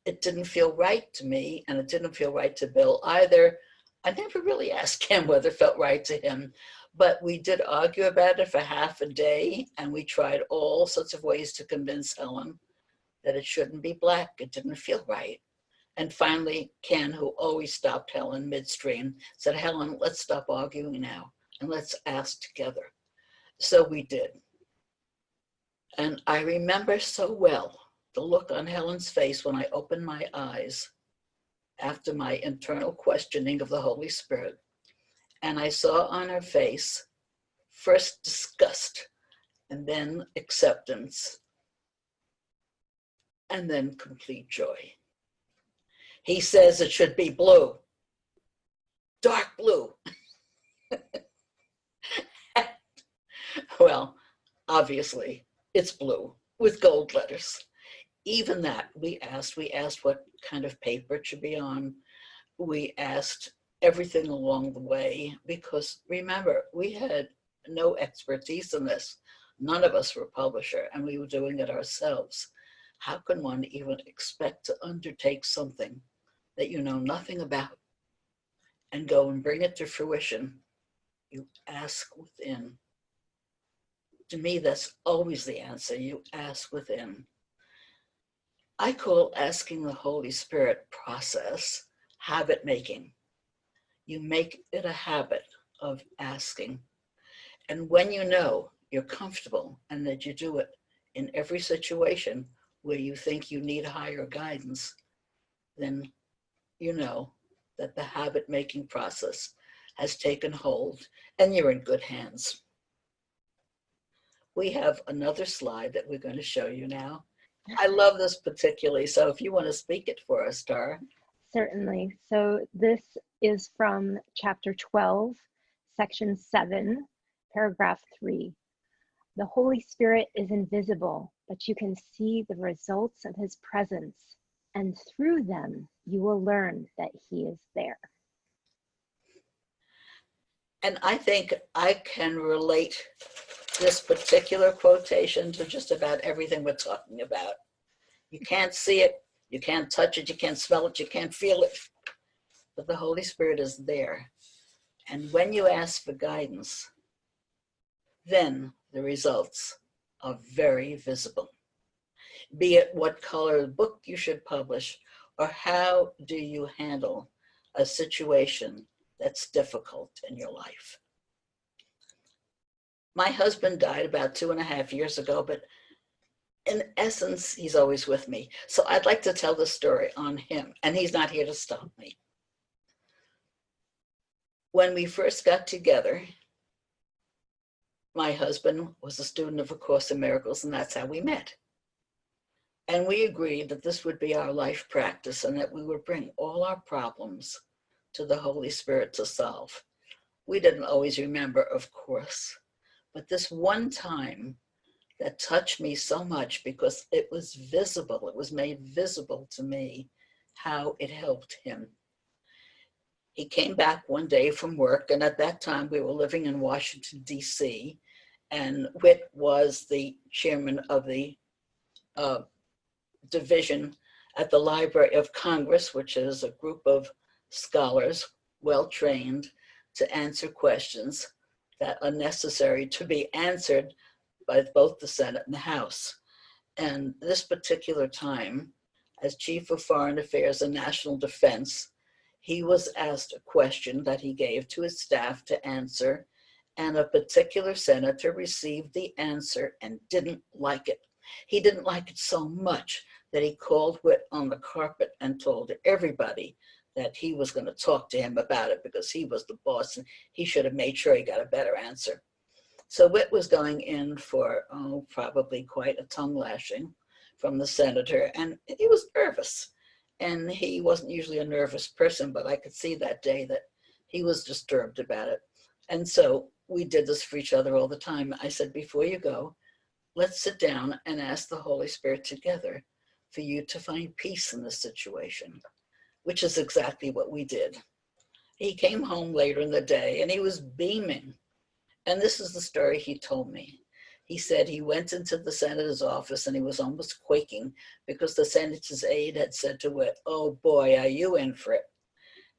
It didn't feel right to me, and it didn't feel right to Bill either. I never really asked him whether it felt right to him, but we did argue about it for half a day, and we tried all sorts of ways to convince Helen that it shouldn't be black. It didn't feel right. And finally, Ken, who always stopped Helen midstream, said, Helen, let's stop arguing now and let's ask together. So we did. And I remember so well the look on Helen's face when I opened my eyes after my internal questioning of the Holy Spirit. And I saw on her face first disgust, and then acceptance, and then complete joy. He says it should be blue, dark blue. Well, obviously, it's blue with gold letters. Even that, we asked what kind of paper it should be on. We asked everything along the way, because remember, we had no expertise in this. None of us were a publisher, and we were doing it ourselves. How can one even expect to undertake something that you know nothing about and go and bring it to fruition? You ask within. To me, that's always the answer. You ask within. I call asking the Holy Spirit process habit making. You make it a habit of asking. And when you know you're comfortable and that you do it in every situation where you think you need higher guidance, then you know that the habit making process has taken hold and you're in good hands. We have another slide that we're going to show you now. I love this particularly, so if you want to speak it for us, Tara. Certainly. So this is from chapter 12, section 7, paragraph 3. The Holy Spirit is invisible, but you can see the results of his presence, and through them you will learn that he is there. And I think I can relate this particular quotation to just about everything we're talking about. You can't see it, you can't touch it, you can't smell it, you can't feel it, but the Holy Spirit is there. And when you ask for guidance, then the results are very visible. Be it what color book you should publish, or how do you handle a situation that's difficult in your life. My husband died about 2.5 years ago, but in essence, he's always with me. So I'd like to tell the story on him, and he's not here to stop me. When we first got together, my husband was a student of A Course in Miracles, and that's how we met. And we agreed that this would be our life practice and that we would bring all our problems to the Holy Spirit to solve. We didn't always remember, of course, but this one time that touched me so much because it was visible, it was made visible to me how it helped him. He came back one day from work, and at that time we were living in Washington, D.C., and Whit was the chairman of the division at the Library of Congress, which is a group of scholars, well-trained to answer questions that are necessary to be answered by both the Senate and the House. And this particular time, as Chief of Foreign Affairs and National Defense, he was asked a question that he gave to his staff to answer, and a particular senator received the answer and didn't like it. He didn't like it so much that he called Whit on the carpet and told everybody that he was going to talk to him about it because he was the boss and he should have made sure he got a better answer. So Whit was going in for probably quite a tongue lashing from the senator, and he was nervous. And he wasn't usually a nervous person, but I could see that day that he was disturbed about it. And so we did this for each other all the time. I said, before you go, let's sit down and ask the Holy Spirit together for you to find peace in this situation, which is exactly what we did. He came home later in the day and he was beaming. And this is the story he told me. He said he went into the senator's office and he was almost quaking because the senator's aide had said to Whit, "Oh boy, are you in for it?"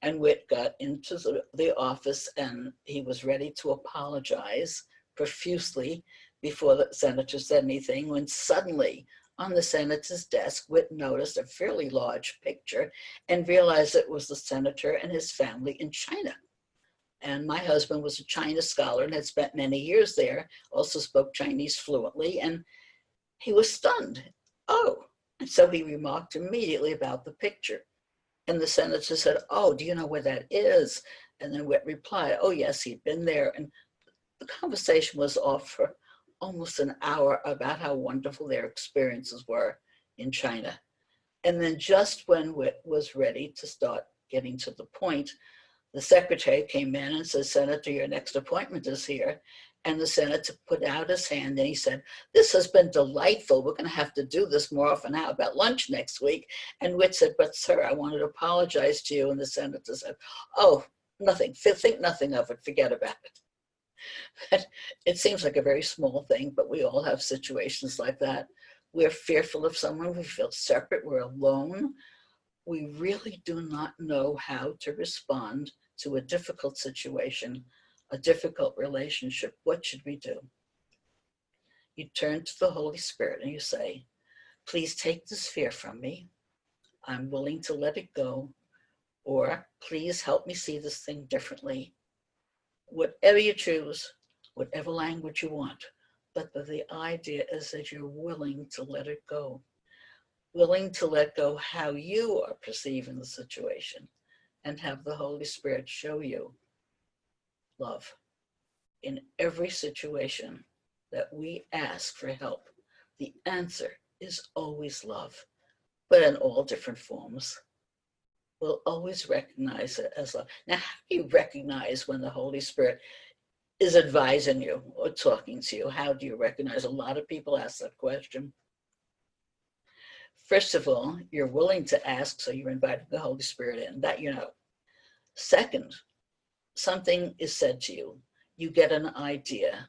And Whit got into the office and he was ready to apologize profusely before the senator said anything, when suddenly On the senator's desk, Whit noticed a fairly large picture and realized it was the senator and his family in China. And my husband was a China scholar and had spent many years there, also spoke Chinese fluently, and he was stunned. Oh, and so he remarked immediately about the picture. And the senator said, oh, do you know where that is? And then Whit replied, oh, yes, he'd been there. And the conversation was off for almost an hour about how wonderful their experiences were in China. And then just when Whit was ready to start getting to the point, the secretary came in and said, Senator, your next appointment is here. And the senator put out his hand and he said, this has been delightful. We're going to have to do this more often. How about lunch next week? And Whit said, but sir, I wanted to apologize to you. And the senator said, oh, nothing, think nothing of it, forget about it. But it seems like a very small thing, but we all have situations like that. We're fearful of someone, we feel separate, we're alone. We really do not know how to respond to a difficult situation, a difficult relationship. What should we do? You turn to the Holy Spirit and you say, please take this fear from me. I'm willing to let it go. Or please help me see this thing differently. Whatever you choose, whatever language you want, but the idea is that you're willing to let it go. Willing to let go how you are perceiving the situation and have the Holy Spirit show you love. In every situation that we ask for help, the answer is always love, but in all different forms. We'll always recognize it as love. Now, how do you recognize when the Holy Spirit is advising you or talking to you? How do you recognize? A lot of people ask that question. First of all, you're willing to ask, so you're inviting the Holy Spirit in, that you know. Second, something is said to you. You get an idea,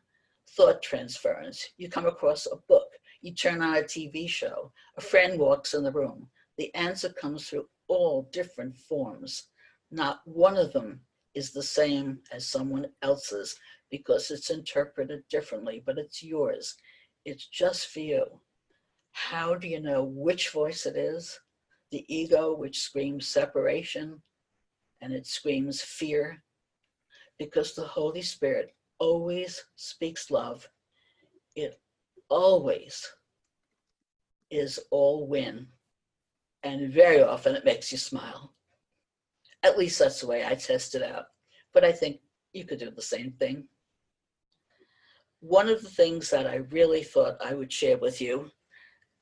thought transference. You come across a book. You turn on a TV show. A friend walks in the room. The answer comes through all different forms. Not one of them is the same as someone else's because it's interpreted differently, but it's yours. It's just for you. How do you know which voice it is? The ego, which screams separation, and it screams fear, because the Holy Spirit always speaks love. It always is all win. And very often it makes you smile. At least that's the way I test it out. But I think you could do the same thing. One of the things that I really thought I would share with you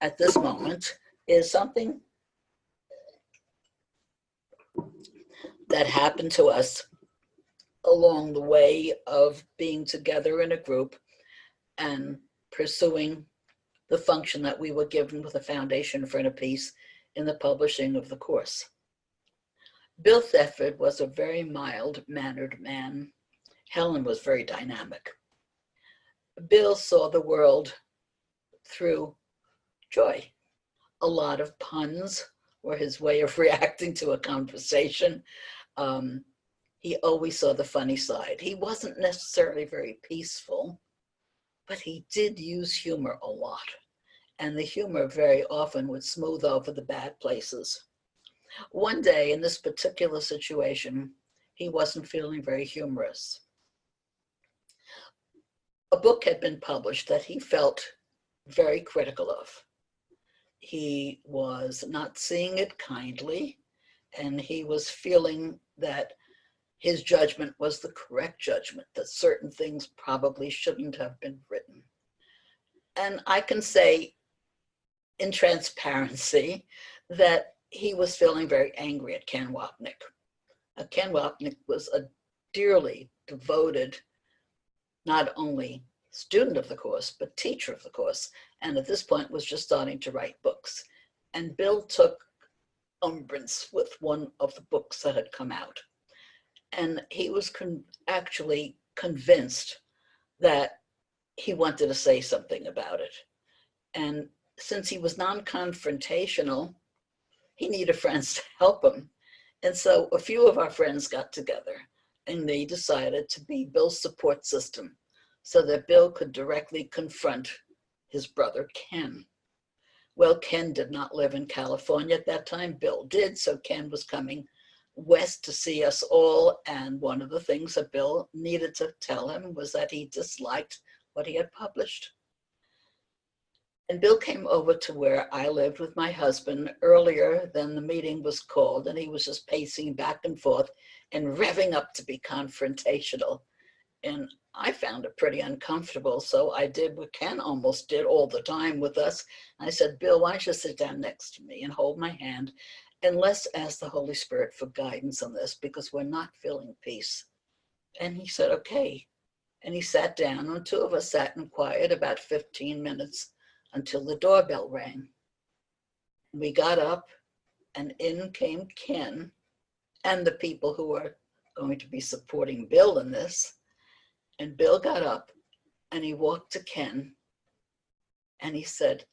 at this moment is something that happened to us along the way of being together in a group and pursuing the function that we were given with the Foundation for Inner Peace in the publishing of the course. Bill Thetford was a very mild-mannered man. Helen was very dynamic. Bill saw the world through joy. A lot of puns were his way of reacting to a conversation. He always saw the funny side. He wasn't necessarily very peaceful, but he did use humor a lot. And the humor very often would smooth over the bad places. One day in this particular situation, he wasn't feeling very humorous. A book had been published that he felt very critical of. He was not seeing it kindly, and he was feeling that his judgment was the correct judgment, that certain things probably shouldn't have been written. And I can say in transparency that he was feeling very angry at Ken Wapnick. Ken Wapnick was a dearly devoted, not only student of the course, but teacher of the course, and at this point was just starting to write books. And Bill took umbrance with one of the books that had come out. And he was actually convinced that he wanted to say something about it. And since he was non-confrontational, he needed friends to help him. And so a few of our friends got together and they decided to be Bill's support system so that Bill could directly confront his brother Ken. Well, Ken did not live in California at that time. Bill did, so Ken was coming west to see us all, and one of the things that Bill needed to tell him was that he disliked what he had published. And Bill came over to where I lived with my husband earlier than the meeting was called, and he was just pacing back and forth and revving up to be confrontational. And I found it pretty uncomfortable, so I did what Ken almost did all the time with us. I said, Bill, why don't you sit down next to me and hold my hand, and let's ask the Holy Spirit for guidance on this, because we're not feeling peace. And he said, okay. And he sat down, and two of us sat in quiet about 15 minutes until the doorbell rang. We got up, and in came Ken and the people who were going to be supporting Bill in this. And Bill got up, and he walked to Ken, and he said,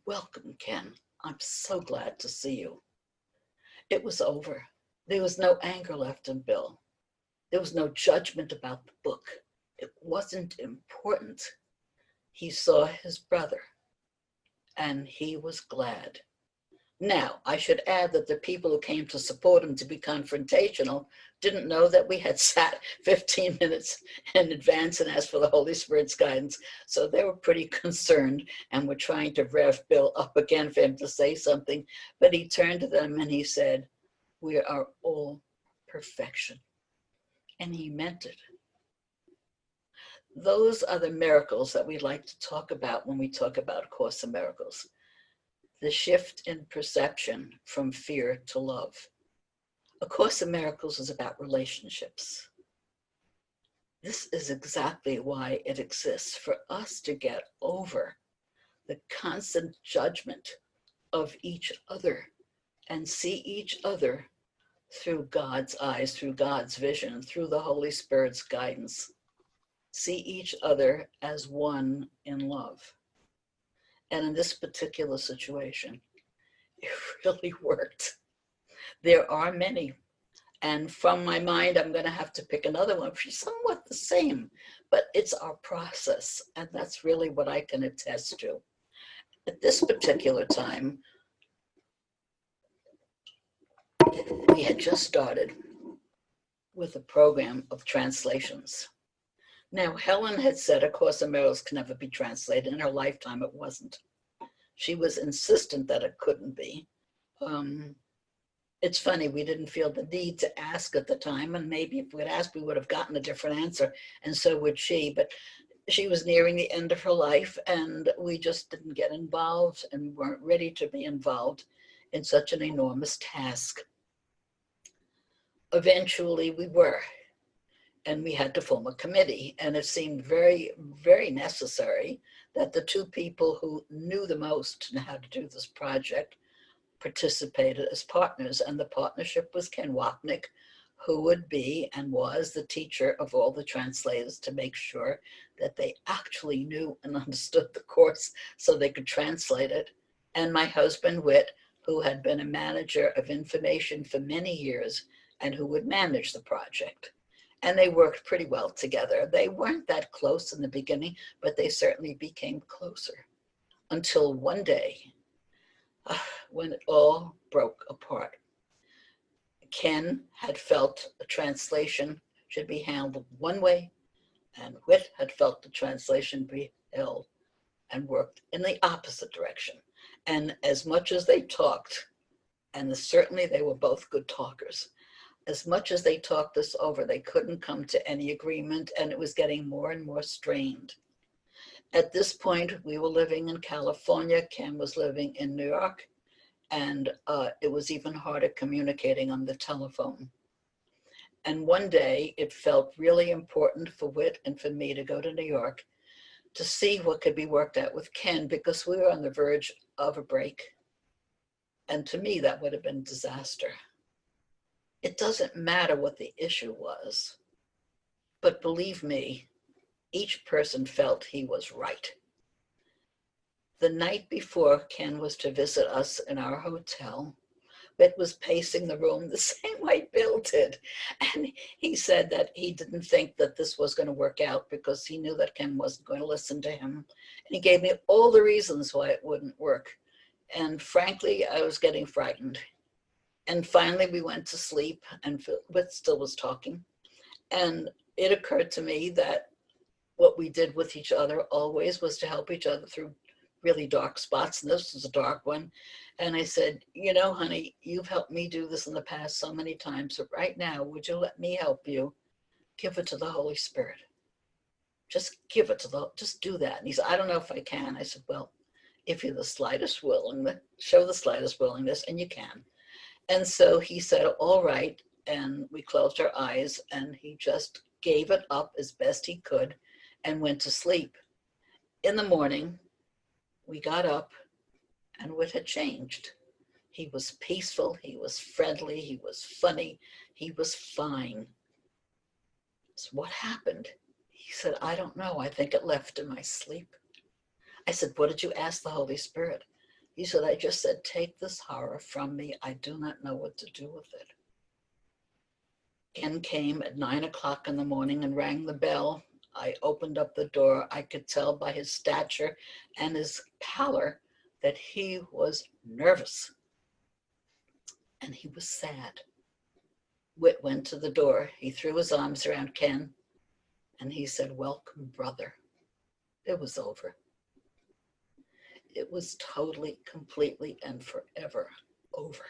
welcome, Ken. I'm so glad to see you. It was over. There was no anger left in Bill. There was no judgment about the book. It wasn't important. He saw his brother, and he was glad. Now, I should add that the people who came to support him to be confrontational didn't know that we had sat 15 minutes in advance and asked for the Holy Spirit's guidance. So they were pretty concerned and were trying to rev Bill up again for him to say something. But he turned to them and he said, we are all perfection. And he meant it. Those are the miracles that we like to talk about when we talk about A Course in Miracles. The shift in perception from fear to love. A Course in Miracles is about relationships. This is exactly why it exists, for us to get over the constant judgment of each other and see each other through God's eyes, through God's vision, through the Holy Spirit's guidance. See each other as one in love. And in this particular situation, it really worked. There are many. And from my mind, I'm going to have to pick another one. She's somewhat the same, but it's our process. And that's really what I can attest to. At this particular time, we had just started with a program of translations. Now, Helen had said A Course in Miracles can never be translated. In her lifetime, it wasn't. She was insistent that it couldn't be. It's funny, we didn't feel the need to ask at the time, and maybe if we'd asked, we would have gotten a different answer, and so would she. But she was nearing the end of her life, and we just didn't get involved and weren't ready to be involved in such an enormous task. Eventually, we were. And we had to form a committee, and it seemed very, very necessary that the two people who knew the most in how to do this project participated as partners. And the partnership was Ken Wapnick, who would be and was the teacher of all the translators to make sure that they actually knew and understood the course so they could translate it. And my husband, Whit, who had been a manager of information for many years and who would manage the project. And they worked pretty well together. They weren't that close in the beginning, but they certainly became closer until one day when it all broke apart. Ken had felt a translation should be handled one way, and Whit had felt the translation be held and worked in the opposite direction. And as much as they talked, and certainly they were both good talkers, as much as they talked this over, they couldn't come to any agreement, and it was getting more and more strained. At this point, we were living in California. Ken was living in New York, and it was even harder communicating on the telephone. And one day, it felt really important for Whit and for me to go to New York to see what could be worked out with Ken, because we were on the verge of a break. And to me, that would have been disaster. It doesn't matter what the issue was, but believe me, each person felt he was right. The night before Ken was to visit us in our hotel, Whit was pacing the room the same way Bill did. And he said that he didn't think that this was going to work out because he knew that Ken wasn't going to listen to him. And he gave me all the reasons why it wouldn't work. And frankly, I was getting frightened. And finally we went to sleep, and Whit still was talking. And it occurred to me that what we did with each other always was to help each other through really dark spots, and this was a dark one. And I said, you know, honey, you've helped me do this in the past so many times, but right now, would you let me help you? Give it to the Holy Spirit. Just give it to just do that. And he said, I don't know if I can. I said, well, if you're the slightest willingness, show the slightest willingness, and you can. And so he said, all right. And we closed our eyes, and he just gave it up as best he could and went to sleep. In the morning, we got up, and Whit had changed. He was peaceful, he was friendly, he was funny, he was fine. So what happened? He said, I don't know. I think it left in my sleep. I said, what did you ask the Holy Spirit? He said, I just said, take this horror from me. I do not know what to do with it. Ken came at 9 o'clock in the morning and rang the bell. I opened up the door. I could tell by his stature and his pallor that he was nervous. And he was sad. Whit went to the door. He threw his arms around Ken and he said, welcome, brother. It was over. It was totally, completely, and forever over.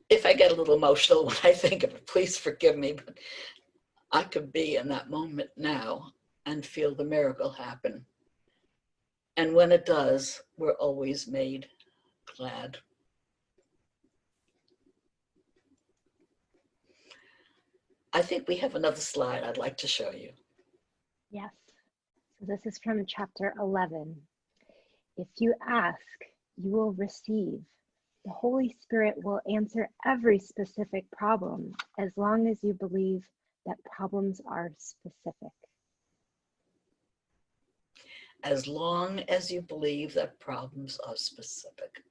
If I get a little emotional when I think of it, please forgive me, but I could be in that moment now and feel the miracle happen. And when it does, we're always made glad. I think we have another slide I'd like to show you. Yes. So this is from chapter 11. If you ask, you will receive. The Holy Spirit will answer every specific problem as long as you believe that problems are specific. As long as you believe that problems are specific.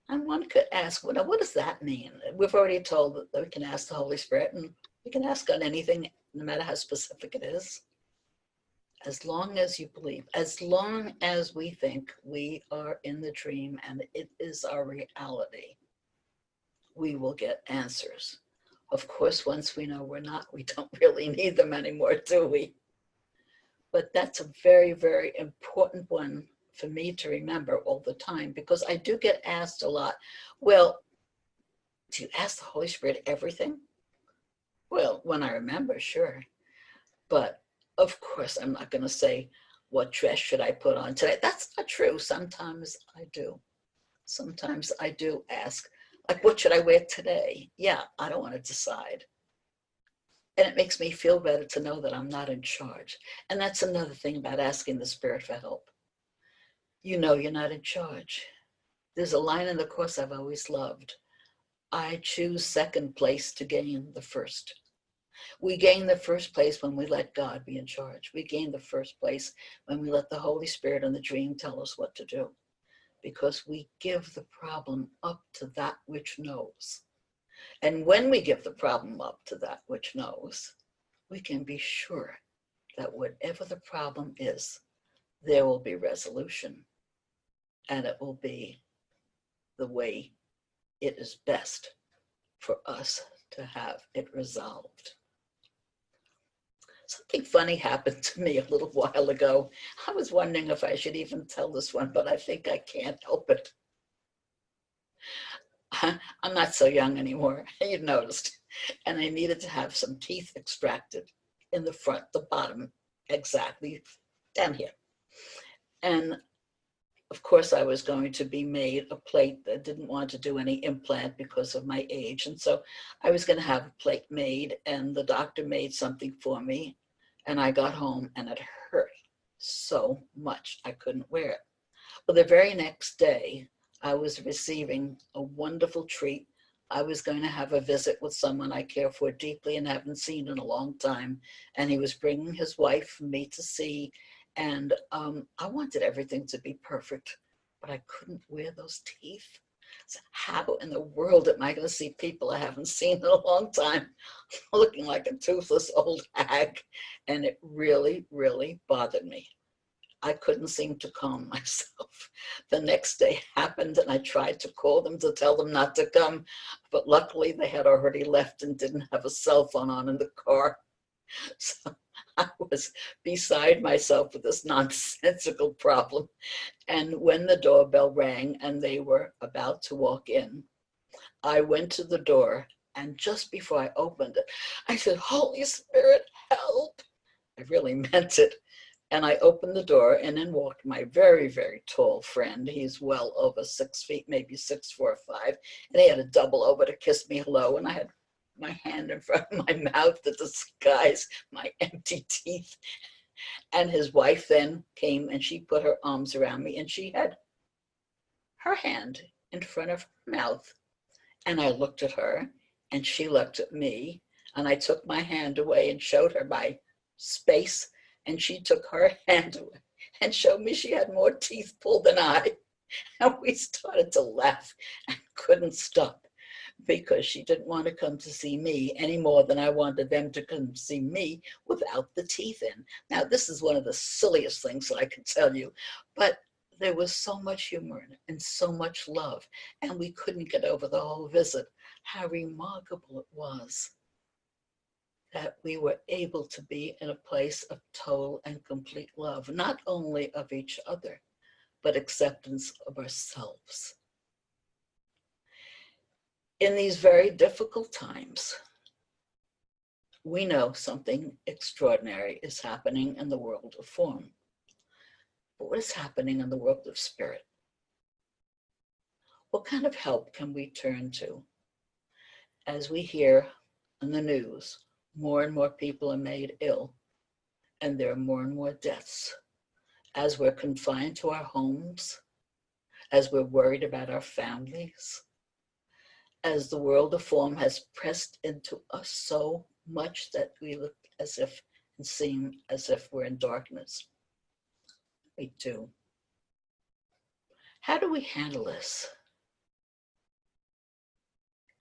And one could ask, well, now, what does that mean? We've already told that we can ask the Holy Spirit, and we can ask on anything, no matter how specific it is. As long as you believe, as long as we think we are in the dream and it is our reality, we will get answers. Of course, once we know we're not, we don't really need them anymore, do we? But that's a very, very important one for me to remember all the time, because I do get asked a lot, well, do you ask the Holy Spirit everything? Well, when I remember, sure. But of course, I'm not going to say, what dress should I put on today? That's not true. Sometimes I do. Sometimes I do ask, like, what should I wear today? Yeah, I don't want to decide. And it makes me feel better to know that I'm not in charge. And that's another thing about asking the Spirit for help. You know you're not in charge. There's a line in the Course I've always loved. I choose second place to gain the first. We gain the first place when we let God be in charge. We gain the first place when we let the Holy Spirit and the dream tell us what to do, because we give the problem up to that which knows. And when we give the problem up to that which knows, we can be sure that whatever the problem is, there will be resolution, and it will be the way it is best for us to have it resolved. Something funny happened to me a little while ago. I was wondering if I should even tell this one, but I think I can't help it. I'm not so young anymore, you noticed. And I needed to have some teeth extracted in the front, the bottom, exactly down here. And of course, I was going to be made a plate that didn't want to do any implant because of my age. And so I was going to have a plate made, and the doctor made something for me. And I got home and it hurt so much I couldn't wear it. Well, the very next day, I was receiving a wonderful treat. I was going to have a visit with someone I care for deeply and haven't seen in a long time. And he was bringing his wife for me to see. And I wanted everything to be perfect, but I couldn't wear those teeth. So how in the world am I going to see people I haven't seen in a long time looking like a toothless old hag? And it really, really bothered me. I couldn't seem to calm myself. The next day happened, and I tried to call them to tell them not to come, but luckily they had already left and didn't have a cell phone on in the car. So I was beside myself with this nonsensical problem. And when the doorbell rang and they were about to walk in, I went to the door, and just before I opened it, I said, "Holy Spirit, help." I really meant it. And I opened the door, and in walked my very, very tall friend. He's well over 6 feet, maybe 6'4" or 6'5", and he had to double over to kiss me hello, and I had my hand in front of my mouth to disguise my empty teeth. And his wife then came, and she put her arms around me, and she had her hand in front of her mouth. And I looked at her, and she looked at me, and I took my hand away and showed her my space, and she took her hand away and showed me she had more teeth pulled than I. And we started to laugh and couldn't stop, because she didn't want to come to see me any more than I wanted them to come see me without the teeth in. Now, this is one of the silliest things that I can tell you, but there was so much humor in it and so much love, and we couldn't get over the whole visit, how remarkable it was that we were able to be in a place of total and complete love, not only of each other, but acceptance of ourselves. In these very difficult times, we know something extraordinary is happening in the world of form. But what is happening in the world of spirit? What kind of help can we turn to? As we hear in the news, more and more people are made ill, and there are more and more deaths. As we're confined to our homes, as we're worried about our families, as the world of form has pressed into us so much that we look as if and seem as if we're in darkness. We do. How do we handle this?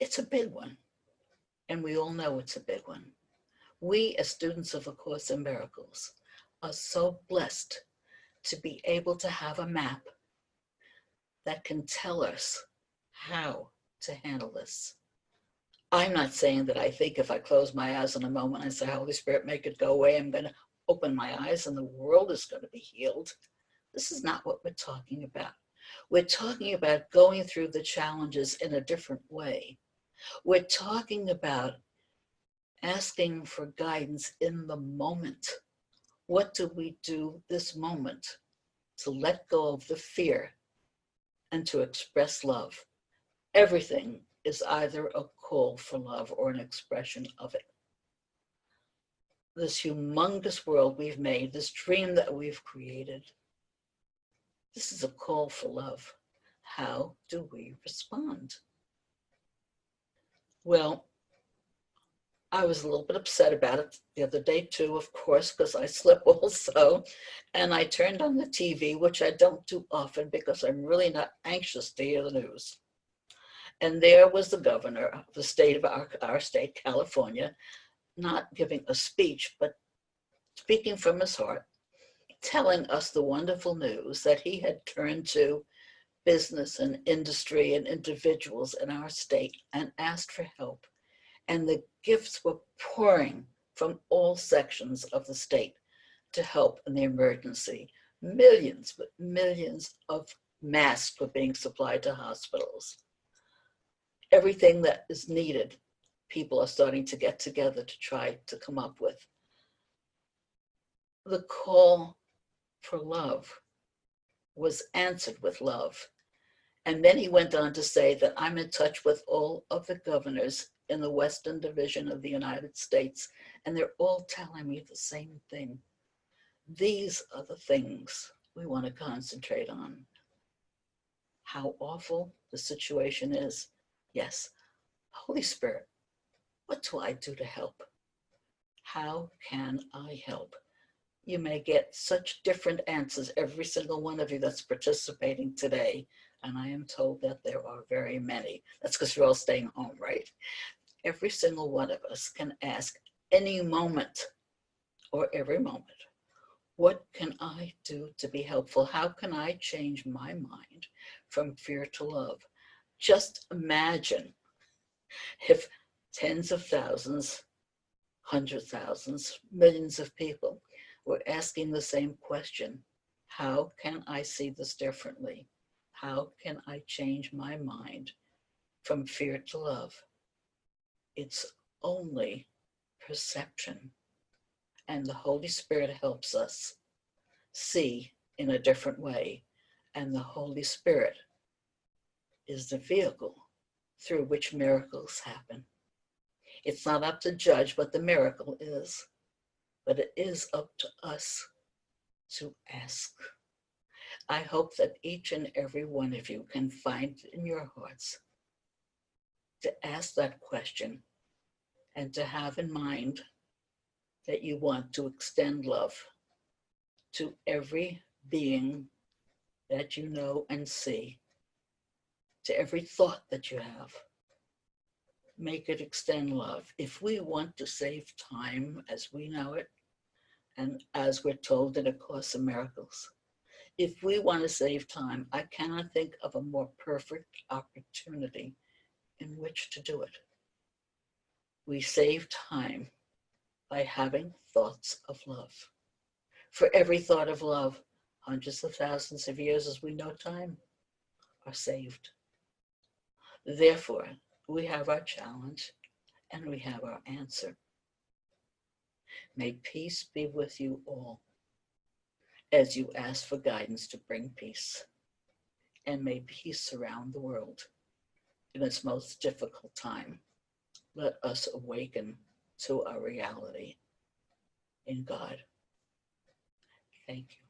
It's a big one, and we all know it's a big one. We, as students of A Course in Miracles, are so blessed to be able to have a map that can tell us how to handle this. I'm not saying that I think if I close my eyes in a moment and say, "Holy Spirit, make it go away," I'm going to open my eyes and the world is going to be healed. This is not what we're talking about. We're talking about going through the challenges in a different way. We're talking about asking for guidance in the moment. What do we do this moment to let go of the fear and to express love? Everything is either a call for love or an expression of it. This humongous world we've made, this dream that we've created, this is a call for love. How do we respond? Well, I was a little bit upset about it the other day too, of course, because I slip also. And I turned on the TV, which I don't do often because I'm really not anxious to hear the news. And there was the governor of the state of our state, California, not giving a speech, but speaking from his heart, telling us the wonderful news that he had turned to business and industry and individuals in our state and asked for help. And the gifts were pouring from all sections of the state to help in the emergency. Millions, but millions of masks were being supplied to hospitals. Everything that is needed, people are starting to get together to try to come up with. The call for love was answered with love. And then he went on to say that I'm in touch with all of the governors in the Western Division of the United States, and they're all telling me the same thing. These are the things we want to concentrate on. How awful the situation is. Yes, Holy Spirit, what do I do to help? How can I help? You may get such different answers, every single one of you that's participating today, and I am told that there are very many. That's because you're all staying home, right? Every single one of us can ask any moment or every moment, What can I do to be helpful? How can I change my mind from fear to love? Just imagine if tens of thousands, hundred thousands, millions of people were asking the same question. How can I see this differently? How can I change my mind from fear to love? It's only perception. And the Holy Spirit helps us see in a different way. And the Holy Spirit is the vehicle through which miracles happen. It's not up to judge what the miracle is, but it is up to us to ask. I hope that each and every one of you can find in your hearts to ask that question and to have in mind that you want to extend love to every being that you know and see, to every thought that you have. Make it extend love. If we want to save time as we know it, and as we're told in A Course in Miracles, if we want to save time, I cannot think of a more perfect opportunity in which to do it. We save time by having thoughts of love. For every thought of love, hundreds of thousands of years as we know time are saved. Therefore, we have our challenge and we have our answer. May peace be with you all as you ask for guidance to bring peace. And may peace surround the world in its most difficult time. Let us awaken to our reality in God. Thank you.